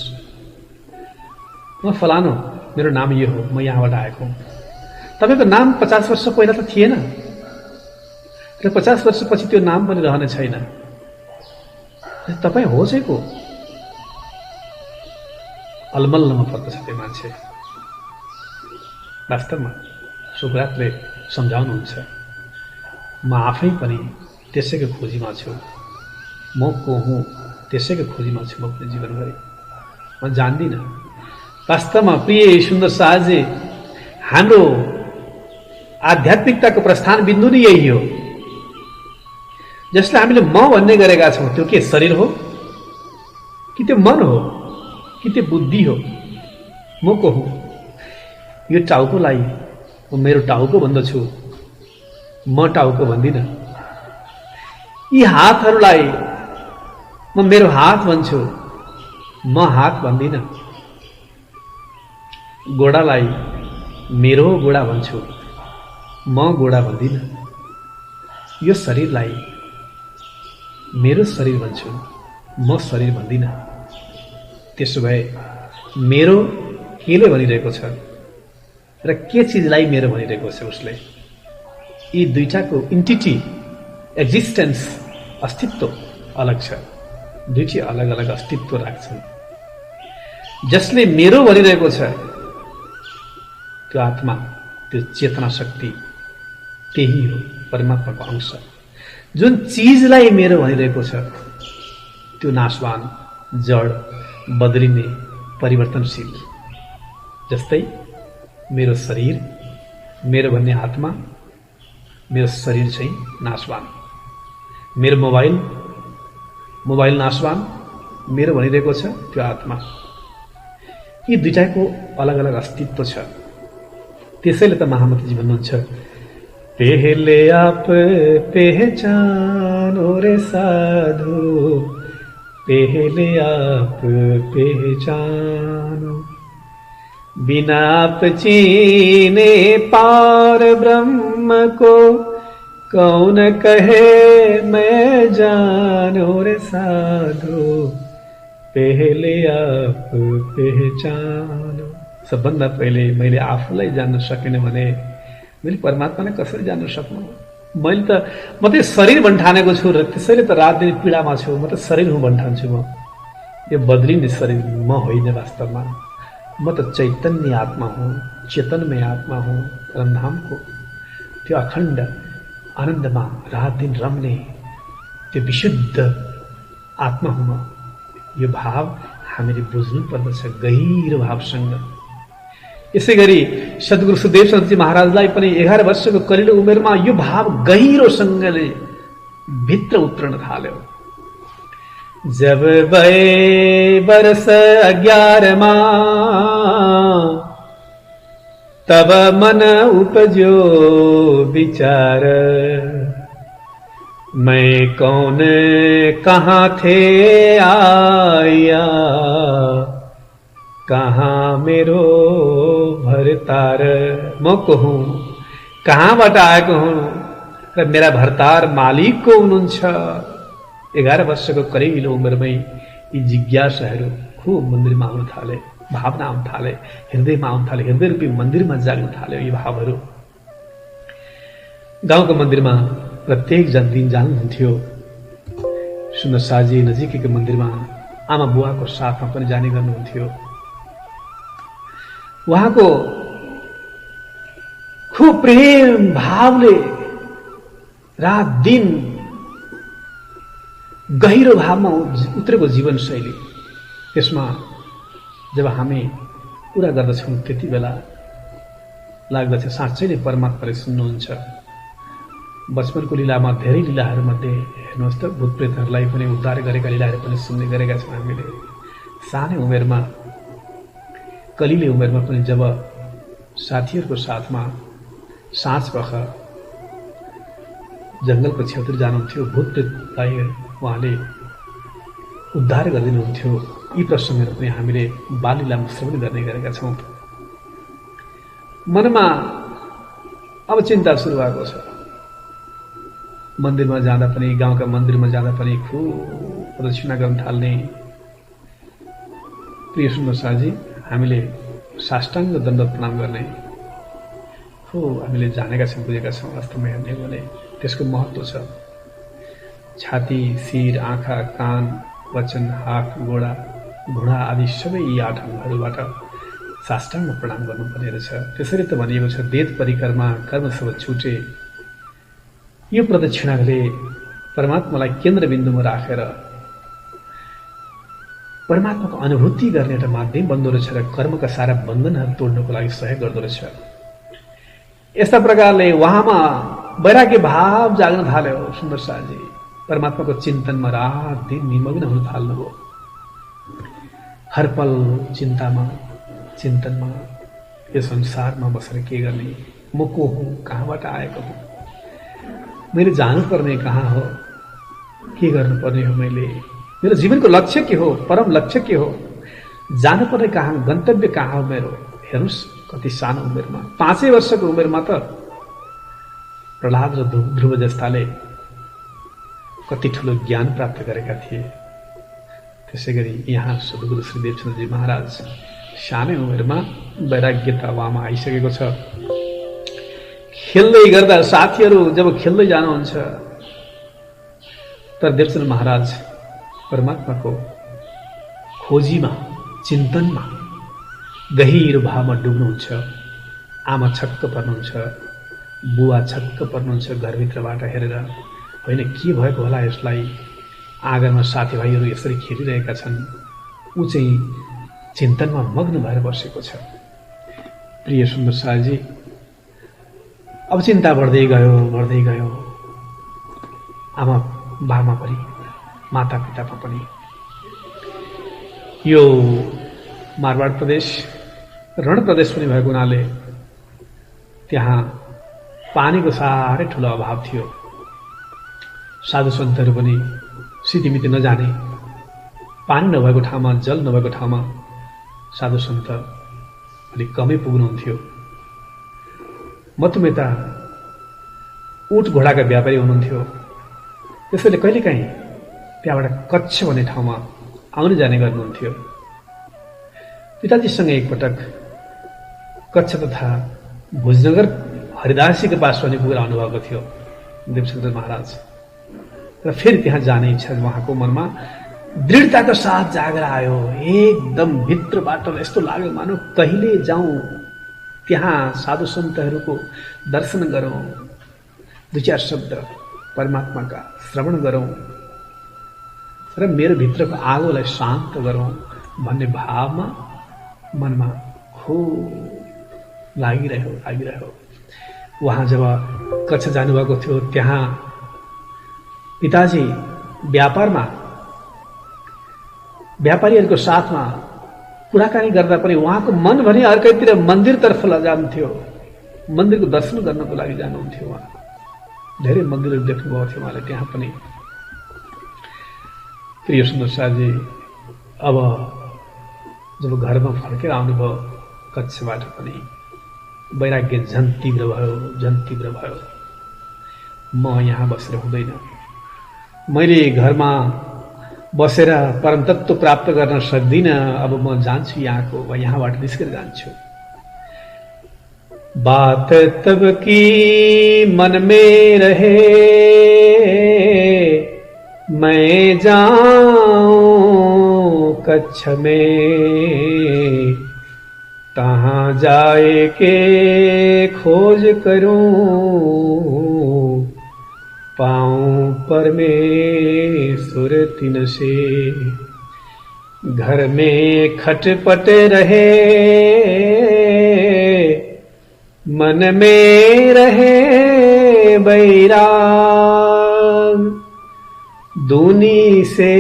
म फलानो, मेरो नाम यो हो, म यहाँबाट आएको हुँ। तपाईँको नाम 50 वर्ष पहिला त थिएन र 50 वर्षपछि त्यो नाम पनि रहने छैन। तपाईँ हो चाहिँ को? अलमल्लमा पर्दछ त्यो मान्छे। वास्तवमा सुकरातले सम्झाउनुहुन्छ, म आफै पनि त्यसैको खोजीमा छु। म को हुँ त्यसैको खोजीमा छु म पनि जीवनभरि। म जान्दिनँ। वास्तवमा प्रिय सुन्दर शाहजी, हाम्रो आध्यात्मिकताको प्रस्थान बिन्दु नै यही हो। जसले हामीले म भन्ने गरेका छौँ, त्यो के शरीर हो कि त्यो मन हो कि त्यो बुद्धि हो? म को हुँ? यो टाउकोलाई म मेरो टाउको भन्दछु, म टाउको भन्दिनँ। यी हातहरूलाई म मेरो हात भन्छु, म हात भन्दिनँ। गोडालाई मेरो गोडा भन्छु, म गोडा भन्दिनँ। यो शरीरलाई मेरो शरीर भन्छु, म शरीर भन्दिनँ। त्यसो भए मेरो केले भनिरहेको छ र के चिजलाई मेरो भनिरहेको छ उसले? यी दुईटाको इन्टिटी, एक्जिस्टेन्स, अस्तित्व अलग छ। दुईटी अलग अलग अस्तित्व राख्छन्। जसले मेरो भनिरहेको छ त्यो आत्मा, त्यो चेतना शक्ति, त्यही हो परमात्माको अंश। जुन चीजलाई मेरो भनिरहेको छ त्यो नाशवान, जड, बदलिने, परिवर्तनशील। जस्तै मेरो शरीर, मेरो भन्ने आत्मा, मेरो शरीर चाहिँ नाशवान। मेरो मोबाइल नाशवान, मेरो भनिरहेको छ त्यो आत्मा। यी दुईटाको अलग अलग अस्तित्व छ। त्यसैले त महामतीजी भन्नुहुन्छ, पहले आप पहचानो रे साधु, पहले आप पहचानो, बिना आप चीने पार ब्रह्म को, कौन कहे मैं जानो रे साधु, पहले आप पहचानो। सबभन्दा पहिले मैले आफूलाई जान्न सकिनँ भने मैले परमात्मालाई कसरी जान्न सक्नु? म त शरीर भन्ठानेको छु र त्यसैले त रात दिन पीडामा छु। म त शरीर हुँ भन्ठान्छु। म यो बदलिने शरीर म होइन। वास्तवमा म त चैतन्य आत्मा हुँ, चेतनमय आत्मा हुँ। परमधामको त्यो अखण्ड आनन्दमा रात दिन रम्ने त्यो विशुद्ध आत्मा हुँ म। यो भाव हामीले बुझ्नु पर्दछ गहिरो भावसँग। यसै गरी सद्गुरु सुखदेव सन्तजी महाराजलाई पनि 11 वर्षको कलिलो उमेरमा यो भाव गहिरोसँगले भित्र उत्रन थाल्यो। जब भए वर्ष 11 तब मन उपजो विचार, मैं कौन कहाँ थे आया, कहाँ मेरो भरतार। म को हुँ, कहाँबाट आएको हुँ र मेरा भरतार मालिक को हुनुहुन्छ। 11 वर्षको करिलो उमेरमै यी जिज्ञासाहरू खुब मन्दिरमा आउन थाले, भावना आउन थाले, हृदयमा आउन थाले, हृदय रूपी मन्दिरमा जाग्न थाल्यो यी भावहरू। गाउँको मन्दिरमा प्रत्येक दिन जानुहुन्थ्यो। सुन्दर साजी नजिकैको मन्दिरमा आमा बुवाको साथमा पनि जाने गर्नुहुन्थ्यो। उहाँको खूब प्रेम भावले रात दिन गहिरो भावमा उत्रेको जीवनशैली, त्यसमा जब हामी कुरा गर्दछौँ त्यति बेला लाग्दछ साँच्चै नै परमात्माले सुन्नुहुन्छ। बचपनको लीलामा धेरै लीलाहरूमध्ये हेर्नुहोस् त भूतप्रेतहरूलाई पनि उद्धार गरेका लीलाहरू पनि सुन्ने गरेका छौँ हामीले। सानै उमेरमा कलिले उमेरमा पनि जब साथीहरूको साथमा साँझपख जङ्गलको छेउतिर जानुहुन्थ्यो, भूतप्रेतलाई उहाँले उद्धार गरिदिनुहुन्थ्यो। यी प्रसङ्गहरू पनि हामीले बाल लीलामा श्रवण गर्ने गरेका छौँ। मनमा अब चिन्ता सुरु भएको छ। मन्दिरमा जाँदा पनि, गाउँका मन्दिरमा जाँदा पनि खुब प्रदक्षिणा गर्न थाल्ने। प्रिय सुन्दर साजी, हामीले साष्टाङ्ग दण्ड प्रणाम गर्ने हो हामीले जानेका छौँ, बुझेका छौँ। वास्तवमा हेर्ने हो भने त्यसको महत्त्व छ। छाती, शिर, आँखा, कान, वचन, हात, गोडा, घुँडा आदि सबै यी 8 अङ्गहरूबाट साष्टाङ्ग प्रणाम गर्नुपर्ने रहेछ। त्यसरी त भनिएको छ, वेद परिक्रमा कर्म सब छुटे। यो प्रदक्षिणाले परमात्मालाई केन्द्रबिन्दुमा राखेर परमात्माको अनुभूति गर्ने एउटा माध्यम बन्दो रहेछ र कर्मका सारा बन्धनहरू तोड्नको लागि सहयोग गर्दो रहेछ। यस्ता प्रकारले उहाँमा वैराग्य भाव जाग्न थाल्यो। सुन्दर साजी परमात्माको चिन्तनमा रात दिन निमग्न हुन थाल्नुभयो। हर पल चिन्तामा, चिन्तनमा, यो संसारमा बसेर के गर्ने, म को हुँ, कहाँबाट आएको हुँ, मैले जानुपर्ने कहाँ हो, के गर्नुपर्ने हो, मेरो जीवनको लक्ष्य के हो, परम लक्ष्य के हो, जानुपर्ने कहाँ, गन्तव्य कहाँ हो मेरो। हेर्नुहोस् कति सानो उमेरमा, 5 वर्षको उमेरमा त प्रहलाद र ध्रुव जस्ताले कति ठुलो ज्ञान प्राप्त गरेका थिए। त्यसै गरी यहाँ सद्गुरु श्री देवचन्द्रजी महाराज सानै उमेरमा वैराग्यता उहाँमा आइसकेको छ। खेल्दै गर्दा साथीहरू जब खेल्दै जानुहुन्छ तर देवचन्द्र महाराज परमात्माको खोजीमा, चिन्तनमा, गहिरो भावमा डुब्नुहुन्छ। आमा छक्क पर्नुहुन्छ, बुवा छक्क पर्नुहुन्छ घरभित्रबाट हेरेर, होइन के भएको होला यसलाई, आँगनमा साथीभाइहरू यसरी खेलिरहेका छन्, ऊ चाहिँ चिन्तनमा मग्न भएर बसेको छ। प्रिय सुन्दर साजी, अब चिन्ता बढ्दै गयो। आमा बामा पनि, माता पितामा पनि। यो मारवाड प्रदेश रण प्रदेश पनि भएको हुनाले त्यहाँ पानीको साह्रै ठुलो अभाव थियो। साधु सन्तहरू पनि सितिमिति नजाने, पानी नभएको ठाउँमा, जल नभएको ठाउँमा साधु सन्त अलिक कमै पुग्नुहुन्थ्यो। मतुमेता उट घोडाका व्यापारी हुनुहुन्थ्यो। त्यसैले कहिलेकाहीँ त्यहाँबाट कच्छ भन्ने ठाउँमा आउने जाने गर्नुहुन्थ्यो। पिताजीसँग एकपटक कच्छ तथा भुजनगर हरिदासीको पास पनि पुगेर आउनुभएको थियो देवचन्द्र महाराज, र फेरि त्यहाँ जाने इच्छा उहाँको मनमा दृढताको साथ जागेर आयो। एकदम भित्रबाट यस्तो लाग्यो मानौ कहिले जाउँ त्यहाँ साधु सन्तहरूको दर्शन गरौँ, 2-4 शब्द परमात्माका श्रवण गरौँ र मेरो भित्रको आगोलाई शान्त गरौँ, भन्ने भावमा मनमा खूब लागिरह्यो। उहाँ जब कच्छ जानुभएको थियो, त्यहाँ पिताजी व्यापारीहरूको साथमा कुराकानी गर्दा पनि उहाँको मन भने अर्कैतिर मन्दिरतर्फ लजान्थ्यो। मन्दिरको दर्शन गर्नको लागि जानुहुन्थ्यो। उहाँ धेरै मन्दिरहरू देख्नुभएको थियो उहाँले त्यहाँ पनि। प्रिय सुन्दर शाहजी अब जब घरमा फर्केर आउनुभयो कच्छबाट पनि वैराग्य झन् तीव्र भयो। म यहाँ बसेर हुँदैन, मैले घरमा बसेर परमतत्व प्राप्त गर्न सक्दिनँ। अब म जान्छु यहाँबाट निस्केर जान्छु। बात तब की मन में रहे, मैं जाऊं कच्छ में, तहाँ जाए के खोज करूं, पाऊं परमेश्वर तिन से। घर में खटपट रहे, मन में रहे बैराग, दूनी से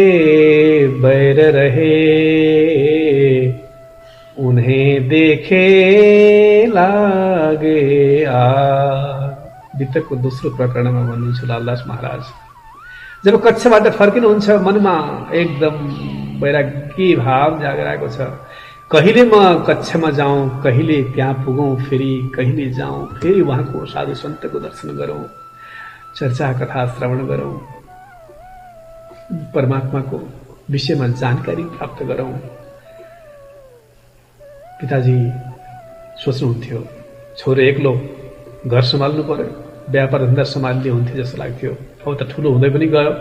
बैर रहे, उन्हें देखे लागे आग। वितकको दोस्रो प्रकरणमा भन्नुहुन्छ लालदास महाराज, जब कच्छबाट फर्किनुहुन्छ मनमा एकदम वैरागी भाव जागिरहेको छ। कहिले म कच्छमा जाउँ, कहिले त्यहाँ पुगौँ, फेरि कहिले जाउँ, फेरि उहाँको साधु सन्तको दर्शन गरौँ, चर्चा कथा श्रवण गरौँ, परमात्माको विषयमा जानकारी प्राप्त गरौँ। पिताजी सोच्नुहुन्थ्यो छोरो एक्लो घर सम्हाल्नु पर्यो, व्यापार धन्दा सम्हाल्ने हुन्थ्यो जस्तो लाग्थ्यो। अब त ठुलो हुँदै पनि गयो,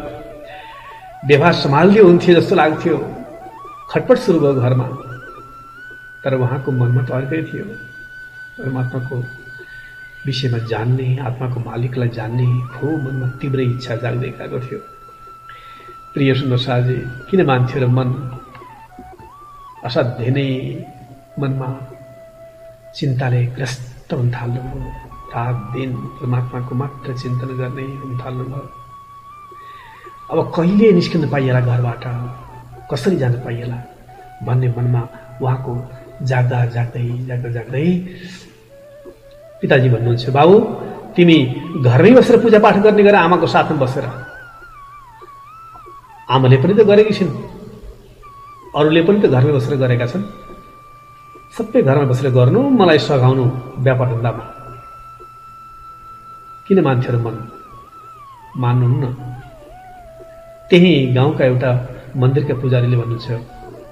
व्यवहार सम्हाल्ने हुन्थ्यो जस्तो लाग्थ्यो। खटपट सुरु भयो घरमा, तर उहाँको मनमा त अर्कै थियो। परमात्माको विषयमा जान्ने, आत्माको मालिकलाई जान्ने खूब मनमा तीव्र इच्छा जाग्दै गएको थियो। प्रिय सुन्दर शाहजी किन मान्थ्यो र मन असाध्य नै मनमा चिन्ताले ग्रस्त हुन थाल्नुभयो। रात दिन परमात्माको मात्र चिन्तन गर्ने हुन थाल्नुभयो। अब कहिले निस्किन पाइएला घरबाट, कसरी जान पाइएला भन्ने मनमा उहाँको जाग्दै पिताजी भन्नुहुन्छ, बाबु तिमी घरमै बसेर पूजापाठ गर्ने गरेर आमाको साथमा बसेर। आमाले पनि त गरेकी छिन्, अरूले पनि त घरमै बसेर गरेका छन्। सबै घरमा बसेर गर्नु, मलाई सघाउनु व्यापार धन्दामा। किन मान्थ्यो र मन? मान्नुहुन्न। त्यही गाउँका एउटा मन्दिरका पुजारीले भन्नुहुन्छ,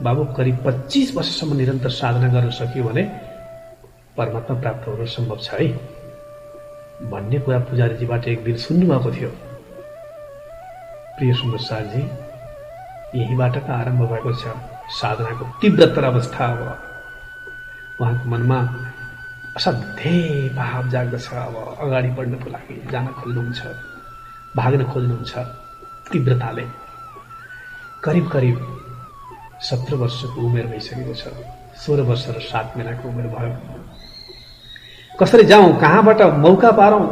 बाबु करिब 25 वर्षसम्म निरन्तर साधना गर्न सकियो भने परमात्मा प्राप्त हुन सम्भव छ है भन्ने कुरा पुजारीजीबाट एक दिन सुन्नुभएको थियो। प्रिय सुन्दर शाहजी यहीबाट त आरम्भ भएको छ साधनाको तीव्रतर अवस्था। अब उहाँको मनमा असाध्यै भाव जाग्दछ। अब अगाडि बढ्नको लागि जान खोज्नुहुन्छ, भाग्न खोज्नुहुन्छ तीव्रताले। करिब 17 वर्षको उमेर भइसकेको छ। 16 वर्ष र 7 महिनाको उमेर भयो। कसरी जाउँ, कहाँबाट मौका पारौँ,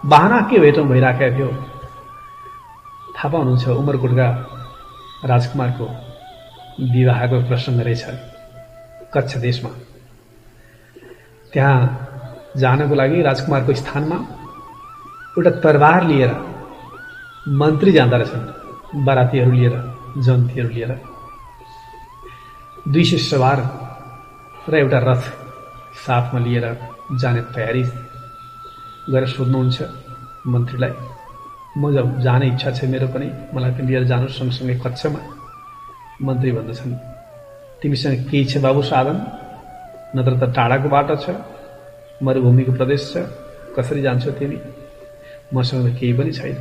बहाना के भेटौँ भइराखेको थियो। थाहा पाउनुहुन्छ उमरकोटका राजकुमारको विवाहको प्रसङ्ग रहेछ कच्छ देशमा। त्यहाँ जानको लागि राजकुमारको स्थानमा एउटा तरबार लिएर मन्त्री जाँदा रहेछन्, बारातीहरू लिएर, जन्तीहरू लिएर। 200 सवार र एउटा रथ साथमा लिएर जाने तयारी गरेर सोध्नुहुन्छ मन्त्रीलाई, म जब जाने इच्छा छ मेरो पनि, मलाई पनि लिएर जानु सँगसँगै कच्छमा। मन्त्री भन्दछन्, तिमीसँग केही छ बाबु साधन? नत्र त टाढाको बाटो छ, मरुभूमिको प्रदेश छ, कसरी जान्छौ तिमी? मसँग त केही पनि छैन।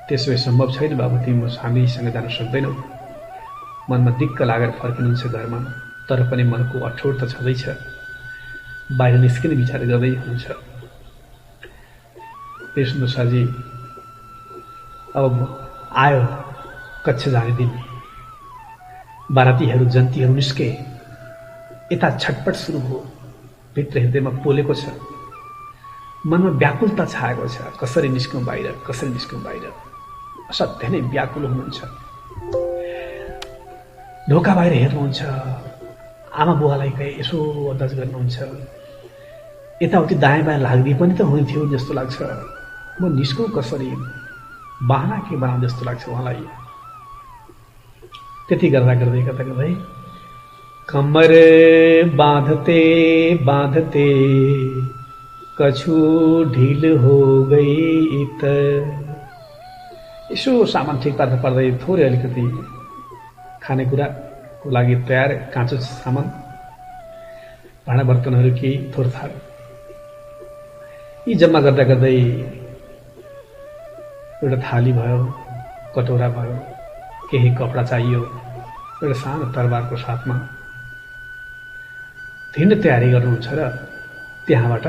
त्यसो भए सम्भव छैन बाबु, तिमी हामीसँग जान सक्दैनौ। मनमा दिक्क लागेर फर्किनुहुन्छ घरमा, तर पनि मनको अठोट त छँदैछ। बाहिर निस्किने विचार गर्दै हुनुहुन्छ। सुन्दर शाहजी अब आयो कच्छ जाने दिन। बारातीहरू जन्तीहरू निस्के। यता छटपट सुरु भयो, भित्र हृदयमा पोलेको छ, मनमा व्याकुलता छाएको छ। कसरी निस्कौँ बाहिर, कसरी निस्कौँ बाहिर। असाध्यै नै व्याकुल हुनुहुन्छ। ढोका बाहिर हेर्नुहुन्छ, आमा बुवालाई कहीँ यसो अदाज गर्नुहुन्छ। यताउति दायाँ बायाँ लाग्दी पनि त हुन्थ्यो जस्तो लाग्छ। म निस्कौँ कसरी, बहाना के बनाउँ जस्तो लाग्छ उहाँलाई। त्यति गर्दा गर्दै कता गर्दै कमर बाँधते बाँधते कछु ढिल हो गई त। यसो सामान ठिक पार्दा पर्दै थोरै अलिकति खानेकुराको लागि तयार काँचो सामान, भाँडा बर्तनहरू केही थोरथार, यी जम्मा गर्दा गर्दै एउटा थाली भयो, कटोरा भयो, केही कपडा चाहियो। एउटा सानो तरबारको साथमा हिँड्ने तयारी गर्नुहुन्छ र त्यहाँबाट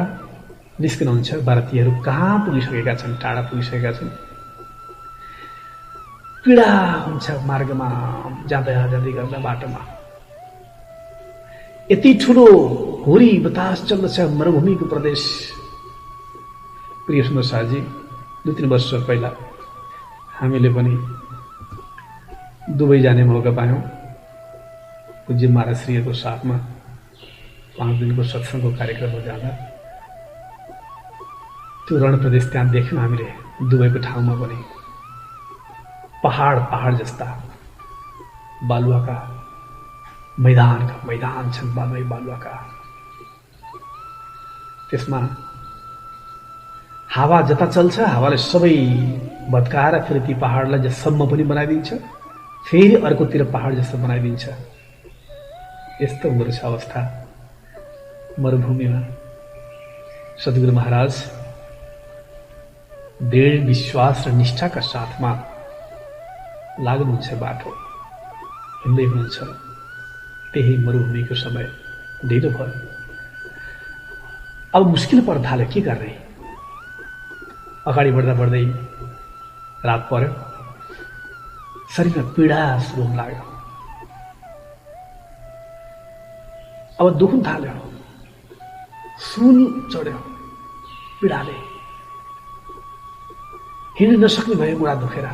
निस्किनुहुन्छ। भारतीयहरू कहाँ पुगिसकेका छन्, टाढा पुगिसकेका छन्। पीडा हुन्छ मार्गमा जाँदा जाँदै गर्दा बाटोमा। यति ठुलो हुरी बतास चल्दछ मरुभूमिको प्रदेश। प्रिय सुन्दर शाहजी, 2-3 वर्ष पहिला हामीले पनि दुबई जाने मौका पायौँ। पूज्य महाराजश्रीहरूको साथमा 5 दिनको सत्सङ्गको कार्यक्रममा जाँदा त्यो रण प्रदेश त्यहाँ देख्यौँ हामीले। दुबईको ठाउँमा पनि पहाड जस्ता बालुवाका मैदान छन्, बालुवाका। त्यसमा हावा जता चल्छ, हावाले सबै भत्काएर फेरि ती पहाडलाई जसम्म पनि बनाइदिन्छ, फेरि अर्कोतिर पहाड जस्तो बनाइदिन्छ। यस्तो हुँदो रहेछ अवस्था मरुभूमिमा। सद्गुरु महाराज दृढ विश्वास र निष्ठाका साथमा लाग्नुहुन्छ, बाटो हिँड्दै हुनुहुन्छ। त्यही मरुभूमिको समय ढिलो भयो। अब मुस्किल पर्न थाल्यो, के गर्ने। अगाडि बढ्दा बढ्दै रात पर्यो, शरीरमा पीडा सुरु हुन लाग्यो। अब दुख्न थाल्यो, सुन चढ्यो पीडाले। हिँड्न नसक्ने भयो, मुढा दुखेर,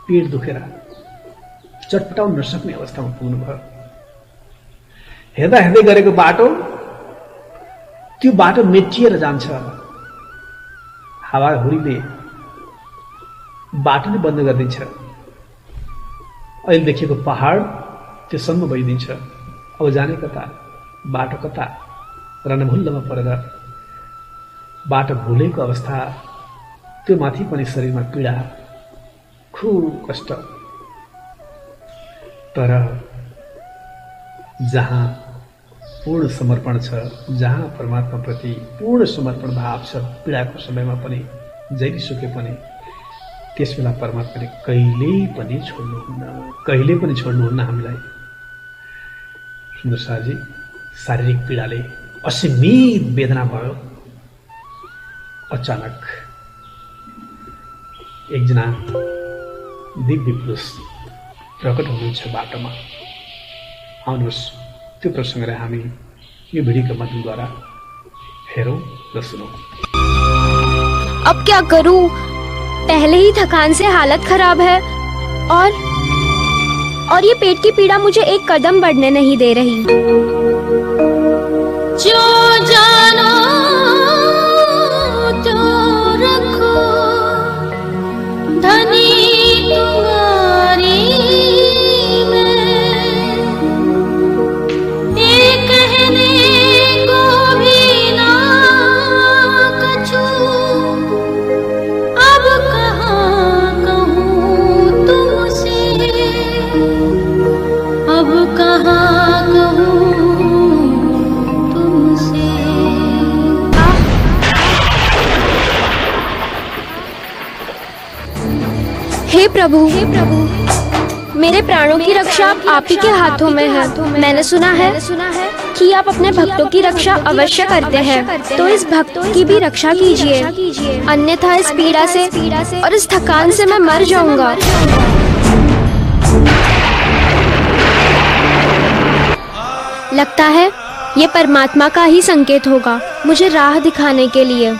पेट दुखेर, चटपटाउन नसक्ने अवस्थामा पुग्नुभयो। हेर्दा हेर्दै गरेको बाटो, त्यो बाटो मेटिएर जान्छ। हावा हुरीले बाटो नै बन्द गरिदिन्छ। अहिले देखिएको पहाड त्योसम्म भइदिन्छ। अब जाने कता, बाटो कता, रणभुल्लमा परेर बाटो भुलेको अवस्था। त्यो माथि पनि शरीरमा पीडा, खुब कष्ट। तर जहाँ पूर्ण समर्पण छ, जहाँ परमात्मा प्रति पूर्ण समर्पण भाव छ, पीडाको समयमा पनि जहिलेसुकै पनि त्यस बेला परमात्माले कहिल्यै पनि छोड्नुहुन्न हामीलाई। सुन्दर शाहजी, शारीरिक पीडाले असीमित वेदना भयो। अचानक एकजना दिव्य पुरुष प्रकट हुनुहुन्छ बाटोमा। आउनुहोस्, त्यो प्रसङ्गलाई हामी यो भिडियोको माध्यमद्वारा हेरौँ र सुनौँ। अब क्या करूं? पहले ही थकान से हालत खराब है और ये पेट की पीड़ा मुझे एक कदम बढ़ने नहीं दे रही। जो जानो तो रखो धनी तुम्हारी मैं, ये कहने को भी ना कछु, अब कहाँ कहूँ तुमसे, अब कहाँ कहूँ तुमसे। हे प्रभु, मेरे प्राणों की रक्षा आप ही के हाथों में है। मैंने सुना है कि आप अपने भक्तों की रक्षा अवश्य करते हैं, तो इस भक्त की भी रक्षा कीजिए, अन्यथा इस पीड़ा से और इस थकान से मैं मर जाऊंगा। लगता है ये परमात्मा का ही संकेत होगा, मुझे राह दिखाने के लिए।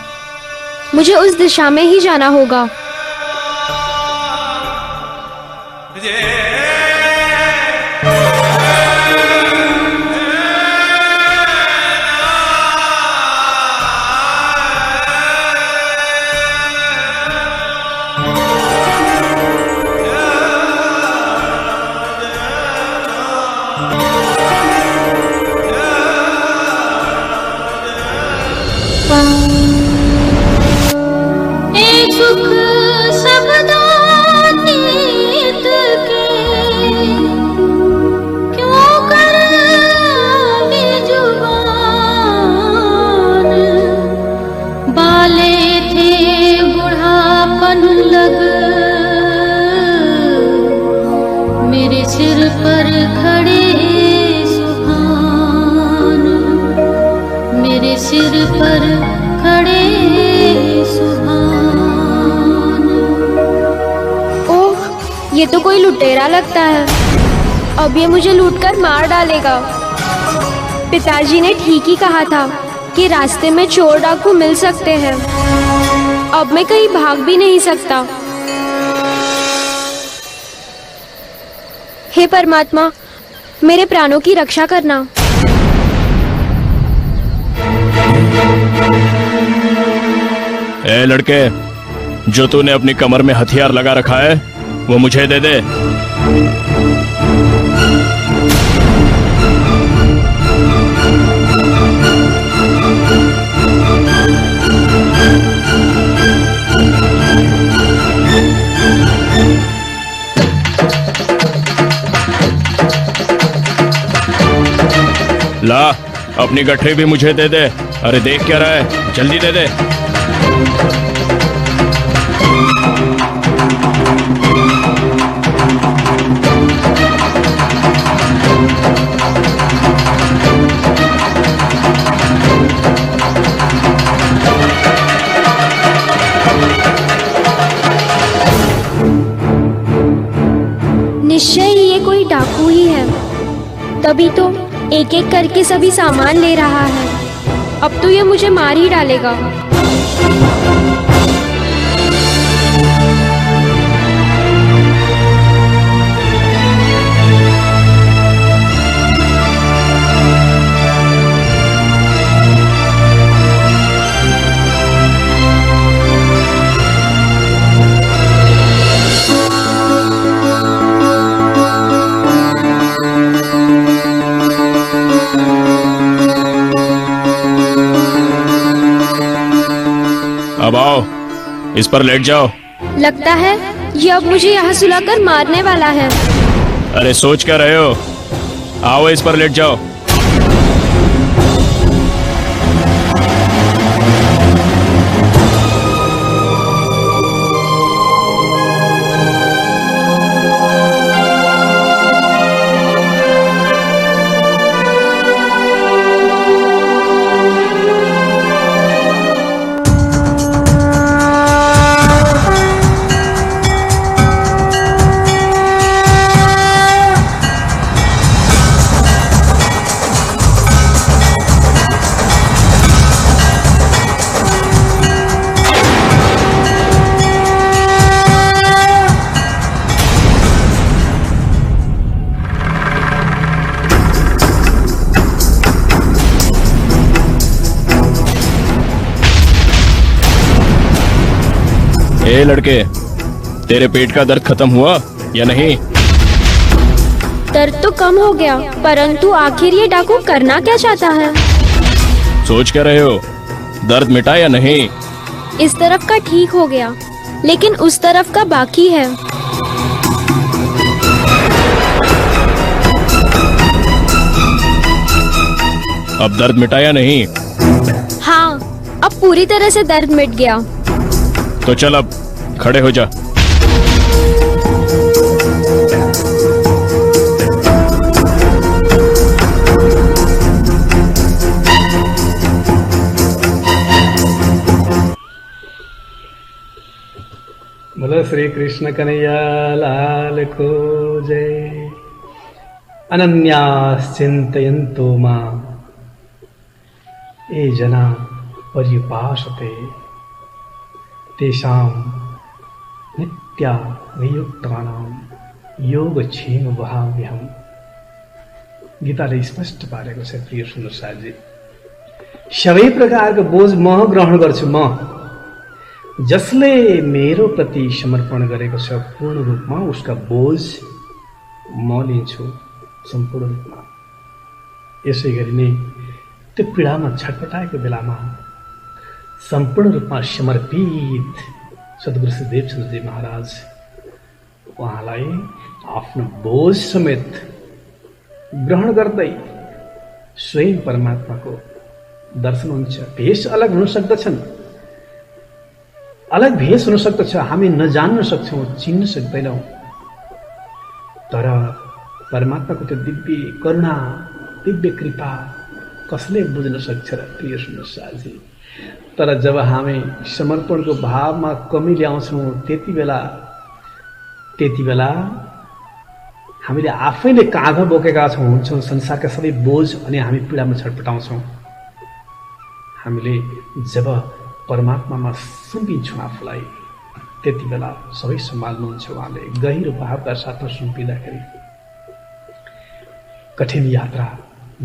मुझे उस दिशा में ही जाना होगा। ये तो कोई लुटेरा लगता है। अब ये मुझे लूटकर मार डालेगा। पिताजी ने ठीक ही कहा था कि रास्ते में चोर डाकू मिल सकते हैं। अब मैं कहीं भाग भी नहीं सकता। हे परमात्मा, मेरे प्राणों की रक्षा करना। ए लड़के, जो तूने अपनी कमर में हथियार लगा रखा है वो मुझे दे दे। ला, अपनी गठरी भी मुझे दे दे। अरे देख क्या रहा है, जल्दी दे दे। निश्चय ही ये कोई डाकू ही है, तभी तो एक एक करके सभी सामान ले रहा है। अब तो ये मुझे मार ही डालेगा। अब आओ, इस पर लेट जाओ। लगता है ये अब मुझे यहाँ सुलाकर मारने वाला है। अरे सोच क्या रहे हो? आओ, इस पर लेट जाओ। ए लड़के, तेरे पेट का दर्द खत्म हुआ या नहीं? दर्द तो कम हो गया, परंतु आखिर ये डाकू करना क्या चाहता है? सोच क्या रहे हो? दर्द मिटा या नहीं? इस तरफ का ठीक हो गया, लेकिन उस तरफ का बाकी है। अब दर्द मिटा या नहीं? हाँ, अब पूरी तरह से दर्द मिट गया। तो चल, अब खड़े हो जा। बोलो श्री कृष्ण कन्हैया लाल को जय। अनन्याश्चिन्तयन्तो मां ये जना पर्युपासते तेषां नित्याभियुक्तानां योगक्षेम वहाम्यहम्। गीताले स्पष्ट पारेको छ प्रिय सुन्दर साथी, सबै प्रकारको बोझ म ग्रहण गर्छु। म जसले मेरो प्रति समर्पण गरेको छ पूर्ण रूपमा उसका बोझ म लिन्छु सम्पूर्ण रूपमा। यसै गरी नै त्यो पीडामा छटपटाएको बेलामा सम्पूर्ण रूपमा समर्पित सद्गुरु श्री देवचन्द्रजी महाराज उहाँलाई आफ्नो बोझ समेत ग्रहण गर्दै स्वयं परमात्माको दर्शन हुन्छ। भेष अलग हुन सक्दछन्, अलग भेष हुन सक्दछ, हामी नजान्न सक्छौँ, चिन्न सक्दैनौँ, तर परमात्माको त्यो दिव्य करुणा दिव्य कृपा कसले बुझ्न सक्छ र प्रिय सुन्नुहोस् साथी। तर जब हामी समर्पणको भावमा कमी ल्याउँछौँ त्यति बेला हामीले आफैले काँधा बोकेका हुन्छौँ संसारका सबै बोझ, अनि हामी पीडामा छटपटाउँछौँ। हामीले जब परमात्मामा सुम्पिन्छौँ आफूलाई त्यति बेला सबै सम्हाल्नुहुन्छ उहाँले। गहिरो भावका साथमा सुम्पिँदाखेरि कठिन यात्रा,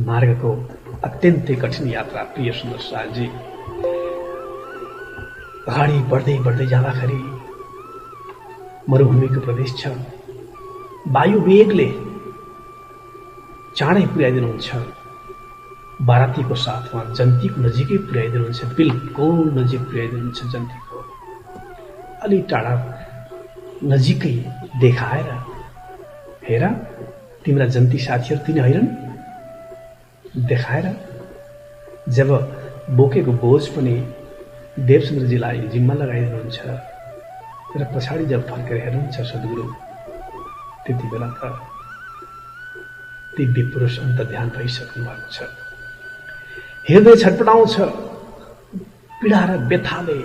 मार्गको अत्यन्तै कठिन यात्रा प्रिय सुन्दर साथी। अगाडि बढ्दै बढ्दै जाँदाखेरि मरुभूमिको प्रदेश छ, वायु वेगले चाँडै पुर्याइदिनुहुन्छ, बारातीको साथमा जन्तीको नजिकै पुर्याइदिनुहुन्छ, बिल्कुल नजिक पुर्याइदिनुहुन्छ जन्तीको। अलि टाढा नजिकै देखाएर हेर तिम्रा जन्ती साथीहरू तिनी हैरन् देखाएर जब बोकेको बोझ पनि देवचन्द्रजीलाई जिम्मा लगाइदिनुहुन्छ र पछाडि जब फर्केर हेर्नुहुन्छ सद्गुरु, त्यति बेला त दिव्य पुरुष अन्त ध्यान भइसक्नु भएको छ। हृदय छटपटाउँछ पीडा र व्यथाले,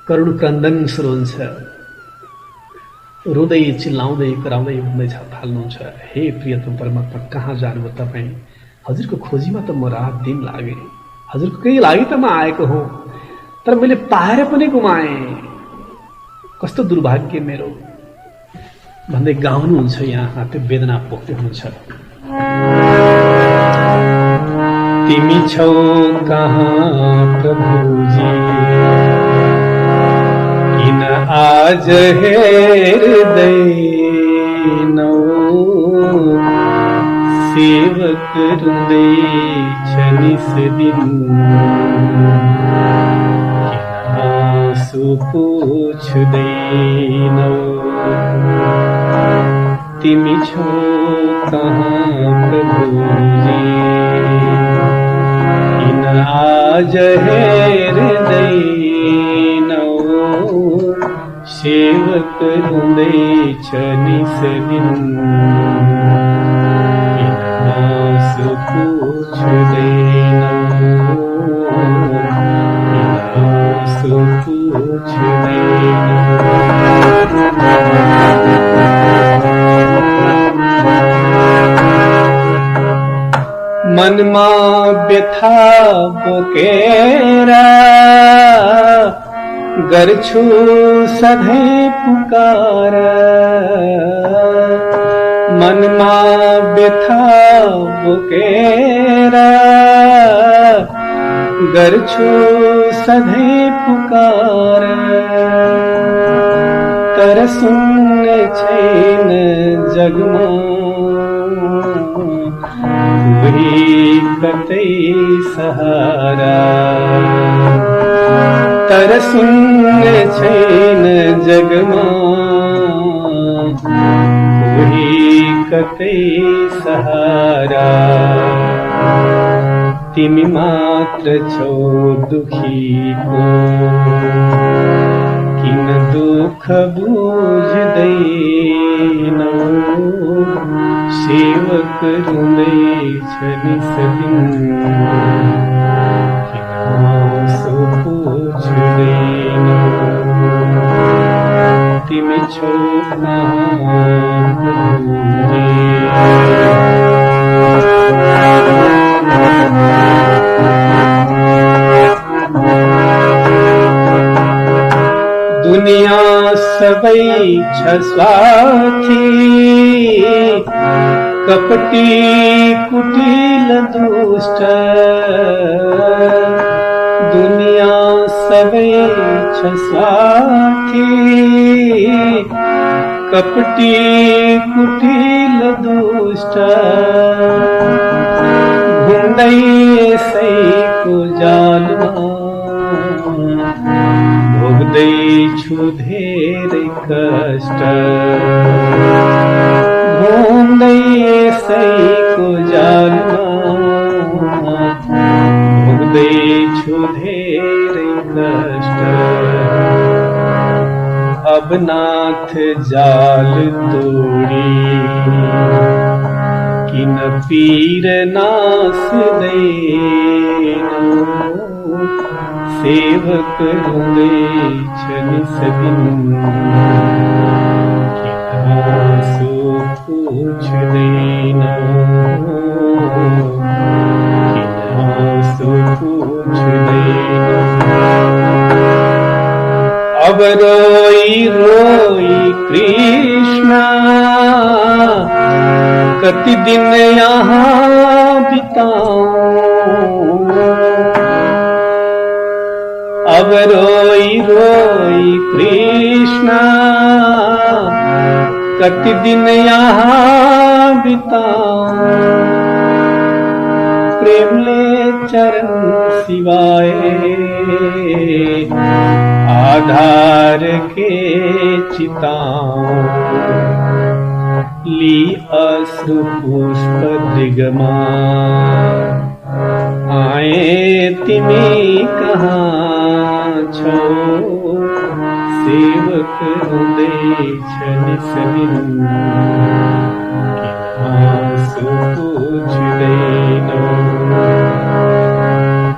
करुण क्रन्दन सुरु हुन्छ, रुँदै चिल्लाउँदै कराउँदै उठ्दै थाल्नुहुन्छ। हे प्रियतम परमात्मा, कहाँ जानुभयो तपाईँ? हजुरको खोजीमा त म रात दिन लागे, हजुरको केही लागि त म आएको हुँ, तर मैले पाएर पनि गुमाएँ, कस्तो दुर्भाग्य मेरो भन्दै गाउनुहुन्छ। यहाँ त्यो वेदना पोख्दै हुनुहुन्छ। तिमी छौ कहाँ प्रभुजी, किन आज हेर्दैनौ? सेवक रुँदैछ निस दिन, किन आँसु पुछ्दैनौ? तिमी छौ कहाँ प्रभुजी, किन आज हेर्दैनौ? सेवक रुँदैछ निस दिन, किन आँसु पुछ्दैनौ? किन आँसु पुछ्दैनौ? मनमा व्यथा बोकेर गर्छु सधैँ पुकार, मनमा व्यथा बोकेर गर्छु सधैँ पुकार, तर सुन्ने छैन जगमा कोही कतै सहारा, तर सुन्ने छैन जगमा कोही कतै सहारा। तिमी मात्र छौ दुखीको, किन दुख बुझ्दैनौ? सेवक रुँदैछ निस दिन, किन आँसु पुछ्दैनौ? तिमी छौ कहाँ प्रभुजी, दुनिया सबई स्वार्थी, कपटी कुटिल दुष्ट। दुनिया सबई स्वार्थी, कपटी कुटिल दुष्ट। घुंडई सई को जालमा, भोगदै छु धेरै कष्ट। घुंडई सई को जालमा, भोगदै छु धेरै कष्ट। अब नाथ जाल तोड़ी, किन पीर नास देनो। सेवक रुदे निस दिन, किन सो पूछ देनो। किन सो पूछ देनो। अब रोई रोई कृष्णा, कति दिन यहाँ बिताऊं। अब रोई रोई कृष्णा, कति दिन यहाँ बिताऊं। प्रेम ले चरण सिवाय, आधार के चिताऊं। ली अश्रु पुष्प दिगमा, आए तिमी कहाँ छो। सेवक रुदे निस दिन, किनासु पूछ देनो।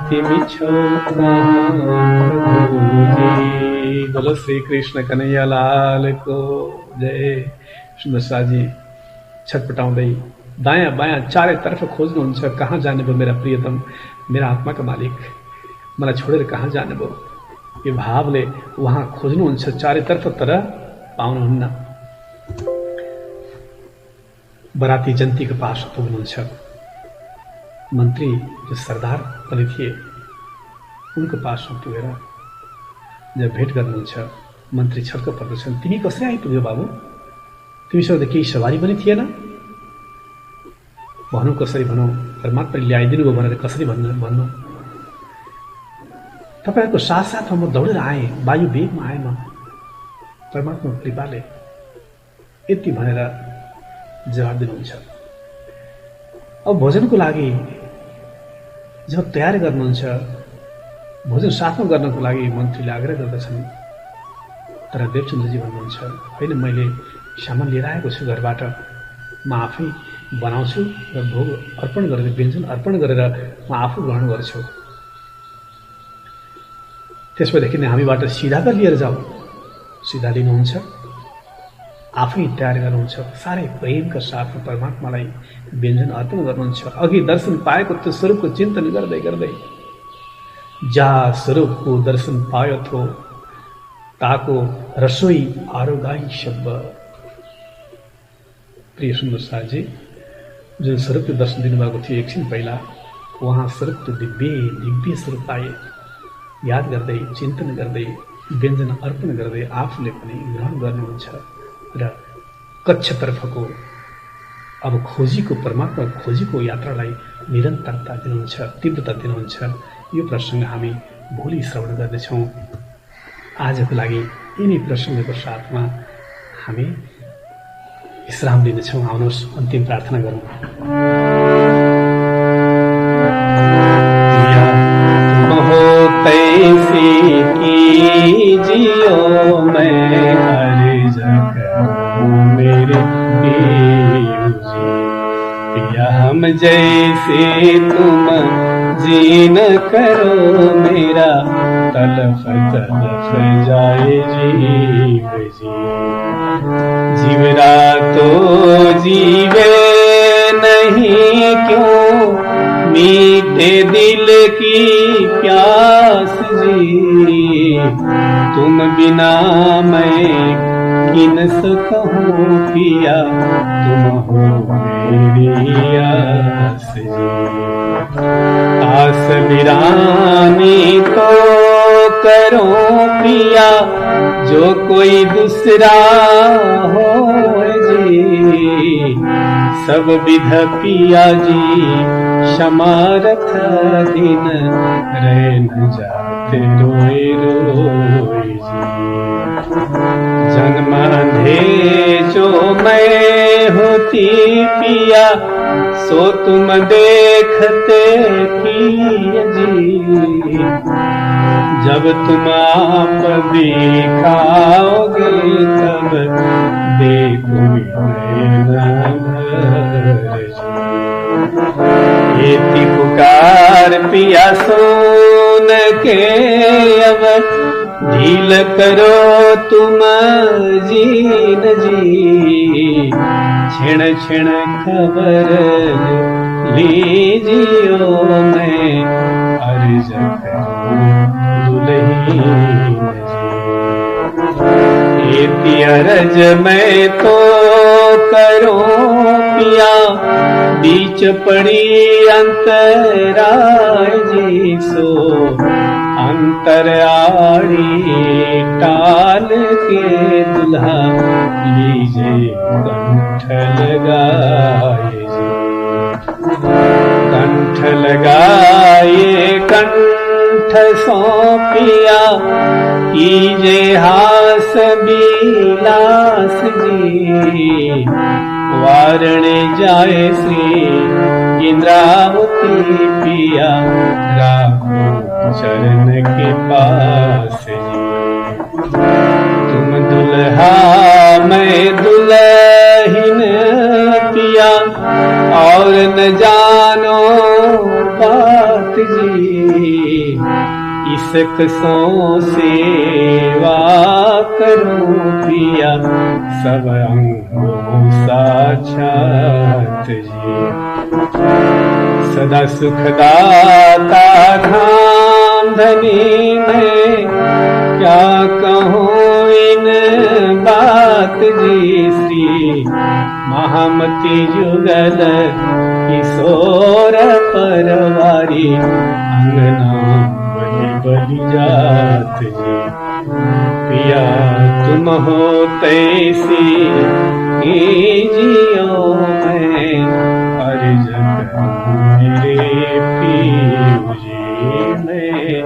तिमी छो कहाँ प्रभु जी। बोलो श्री कृष्ण कन्हैया लाल को जय। सुन्दर जी छटपटाउँदै दायाँ बायाँ चारैतर्फ खोज्नुहुन्छ, कहाँ जाने भयो मेरा प्रियतम, मेरा आत्माका मालिक, मलाई छोडेर कहाँ जाने भयो। यो भावले उहाँ खोज्नुहुन्छ चारैतर्फ, तर पाउनुहुन्न। बराती जन्तीको पास पुग्नुहुन्छ। मन्त्री जो सरदार पनि थिए, उनको पासमा पुगेर जब भेट गर्नुहुन्छ, मन्त्री छक्क पर्दछन्। तिमी कसरी आइपुग्यो बाबु? तिमीसँग त केही सवारी पनि थिएन। भनौँ कसरी भनौँ, परमात्माले ल्याइदिनु भयो भनेर कसरी भन्नु। तपाईँहरूको साथसाथमा म दौडेर आएँ, वायु वेगमा आएँ म, परमात्मा कृपाले, यति भनेर जवाब दिनुहुन्छ। अब भोजनको लागि जब तयार गर्नुहुन्छ, भोजन साथमा गर्नको लागि मन्त्रीले आग्रह गर्दछन्, तर देवचन्द्रजी भन्नुहुन्छ, होइन, मैले सामान लिएर आएको छु घरबाट, म आफै बनाउँछु र भोग अर्पण गरेर, व्यञ्जन अर्पण गरेर म आफू ग्रहण गर्छु। त्यसपछि नै हामीबाट सिधा लिएर जाऊ। सिधा लिनुहुन्छ, आफै तयार गर्नुहुन्छ, साह्रै प्रेमका साथमा परमात्मालाई व्यञ्जन अर्पण गर्नुहुन्छ। अघि दर्शन पाएको त्यो स्वरूपको चिन्तन गर्दै गर्दै, जा स्वरूपको दर्शन पायो थो, ताको रसोई आरोगाई शब्द। प्रिय सुन्दर साथजी, जुन स्वरूपको दर्शन दिनुभएको थियो एकछिन पहिला, उहाँ स्वरूपको दिव्य स्वरूप पाए। याद गर्दै, चिन्तन गर्दै, व्यञ्जन अर्पण गर्दै आफूले पनि ग्रहण गर्नुहुन्छ र कक्षतर्फको अब खोजीको, परमात्मा खोजीको यात्रालाई निरन्तरता दिनुहुन्छ, तीव्रता दिनुहुन्छ। यो प्रसङ्ग हामी भोलि श्रवण गर्दैछौँ। आजको लागि यिनै प्रसङ्गको साथमा हामी विश्राम लिनेछौँ। आउनुहोस् अन्तिम प्रार्थना गरौँ। तैसी कीजियो मैं हर जगह मेरे पिया, हम जैसे तुम जी न करो, मेरा तलफ तलफ जाए जीव जी। जीवरा तो जीवे नहीं क्यों, मीठे दिल की प्यास जी। तुम बिना मैं किन से कहूँ पिया, तुम हो मेरी आस जी। आस बिरानी तो करो पिया, जो कोई दूसरा हो जी। सब विध पिया जी क्षमारथ दिन, रह न जाते रोए रोए जी। जन्म अंधे जो मैं होती पिया, सो तुम देखते किए जी। जब तुम आप दिखाओगे तब देखोगे ये पुकार पिया सुन के अब, ढील करो तुम जीन जी। छिण छिण खबर लीजियो मैं, अर्ज करूं दुल्हीन जी। ये अर्ज मैं तो करो पिया, बीच पड़ी अंतराय जी। सो अंतर आड़ी टाल के दुल्हा, लीजे कंठ लगाए जी। कंठ लगाए कंठ सौंपिया, कीजे हास बिलास जी। वारणे जाए श्री इंद्रावती पिया, राखो चरण के पास जी। तुम दुल्हा मैं दुल्हिन पिया, और न जानो बात जी। इसक सो सेवा करो पिया, सब अंगों साक्षात जी। सदा सुखदाता धाम धनी मैं, क्या कहूँ इन बात जी। श्री महामती जुगल किशोर परवारी, अंगना बलि जात जी। पिया तुम हो तैसी जियो मैं, अर्ज करूं मेरे पियो जी। मैं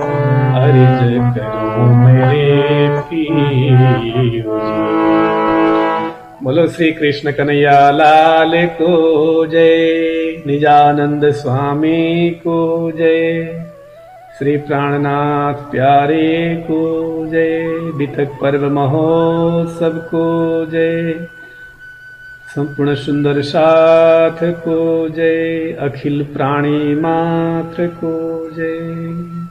अर्ज करूं मेरे पियो जी। बोलो श्री कृष्ण कन्हैया लाल को जय। निजानंद स्वामी को जय। श्री प्राणनाथ प्यारे को जय। बिथक पर्व महोत्सव को जय। संपूर्ण सुंदर साथ को जय। अखिल प्राणी मात्र को जय।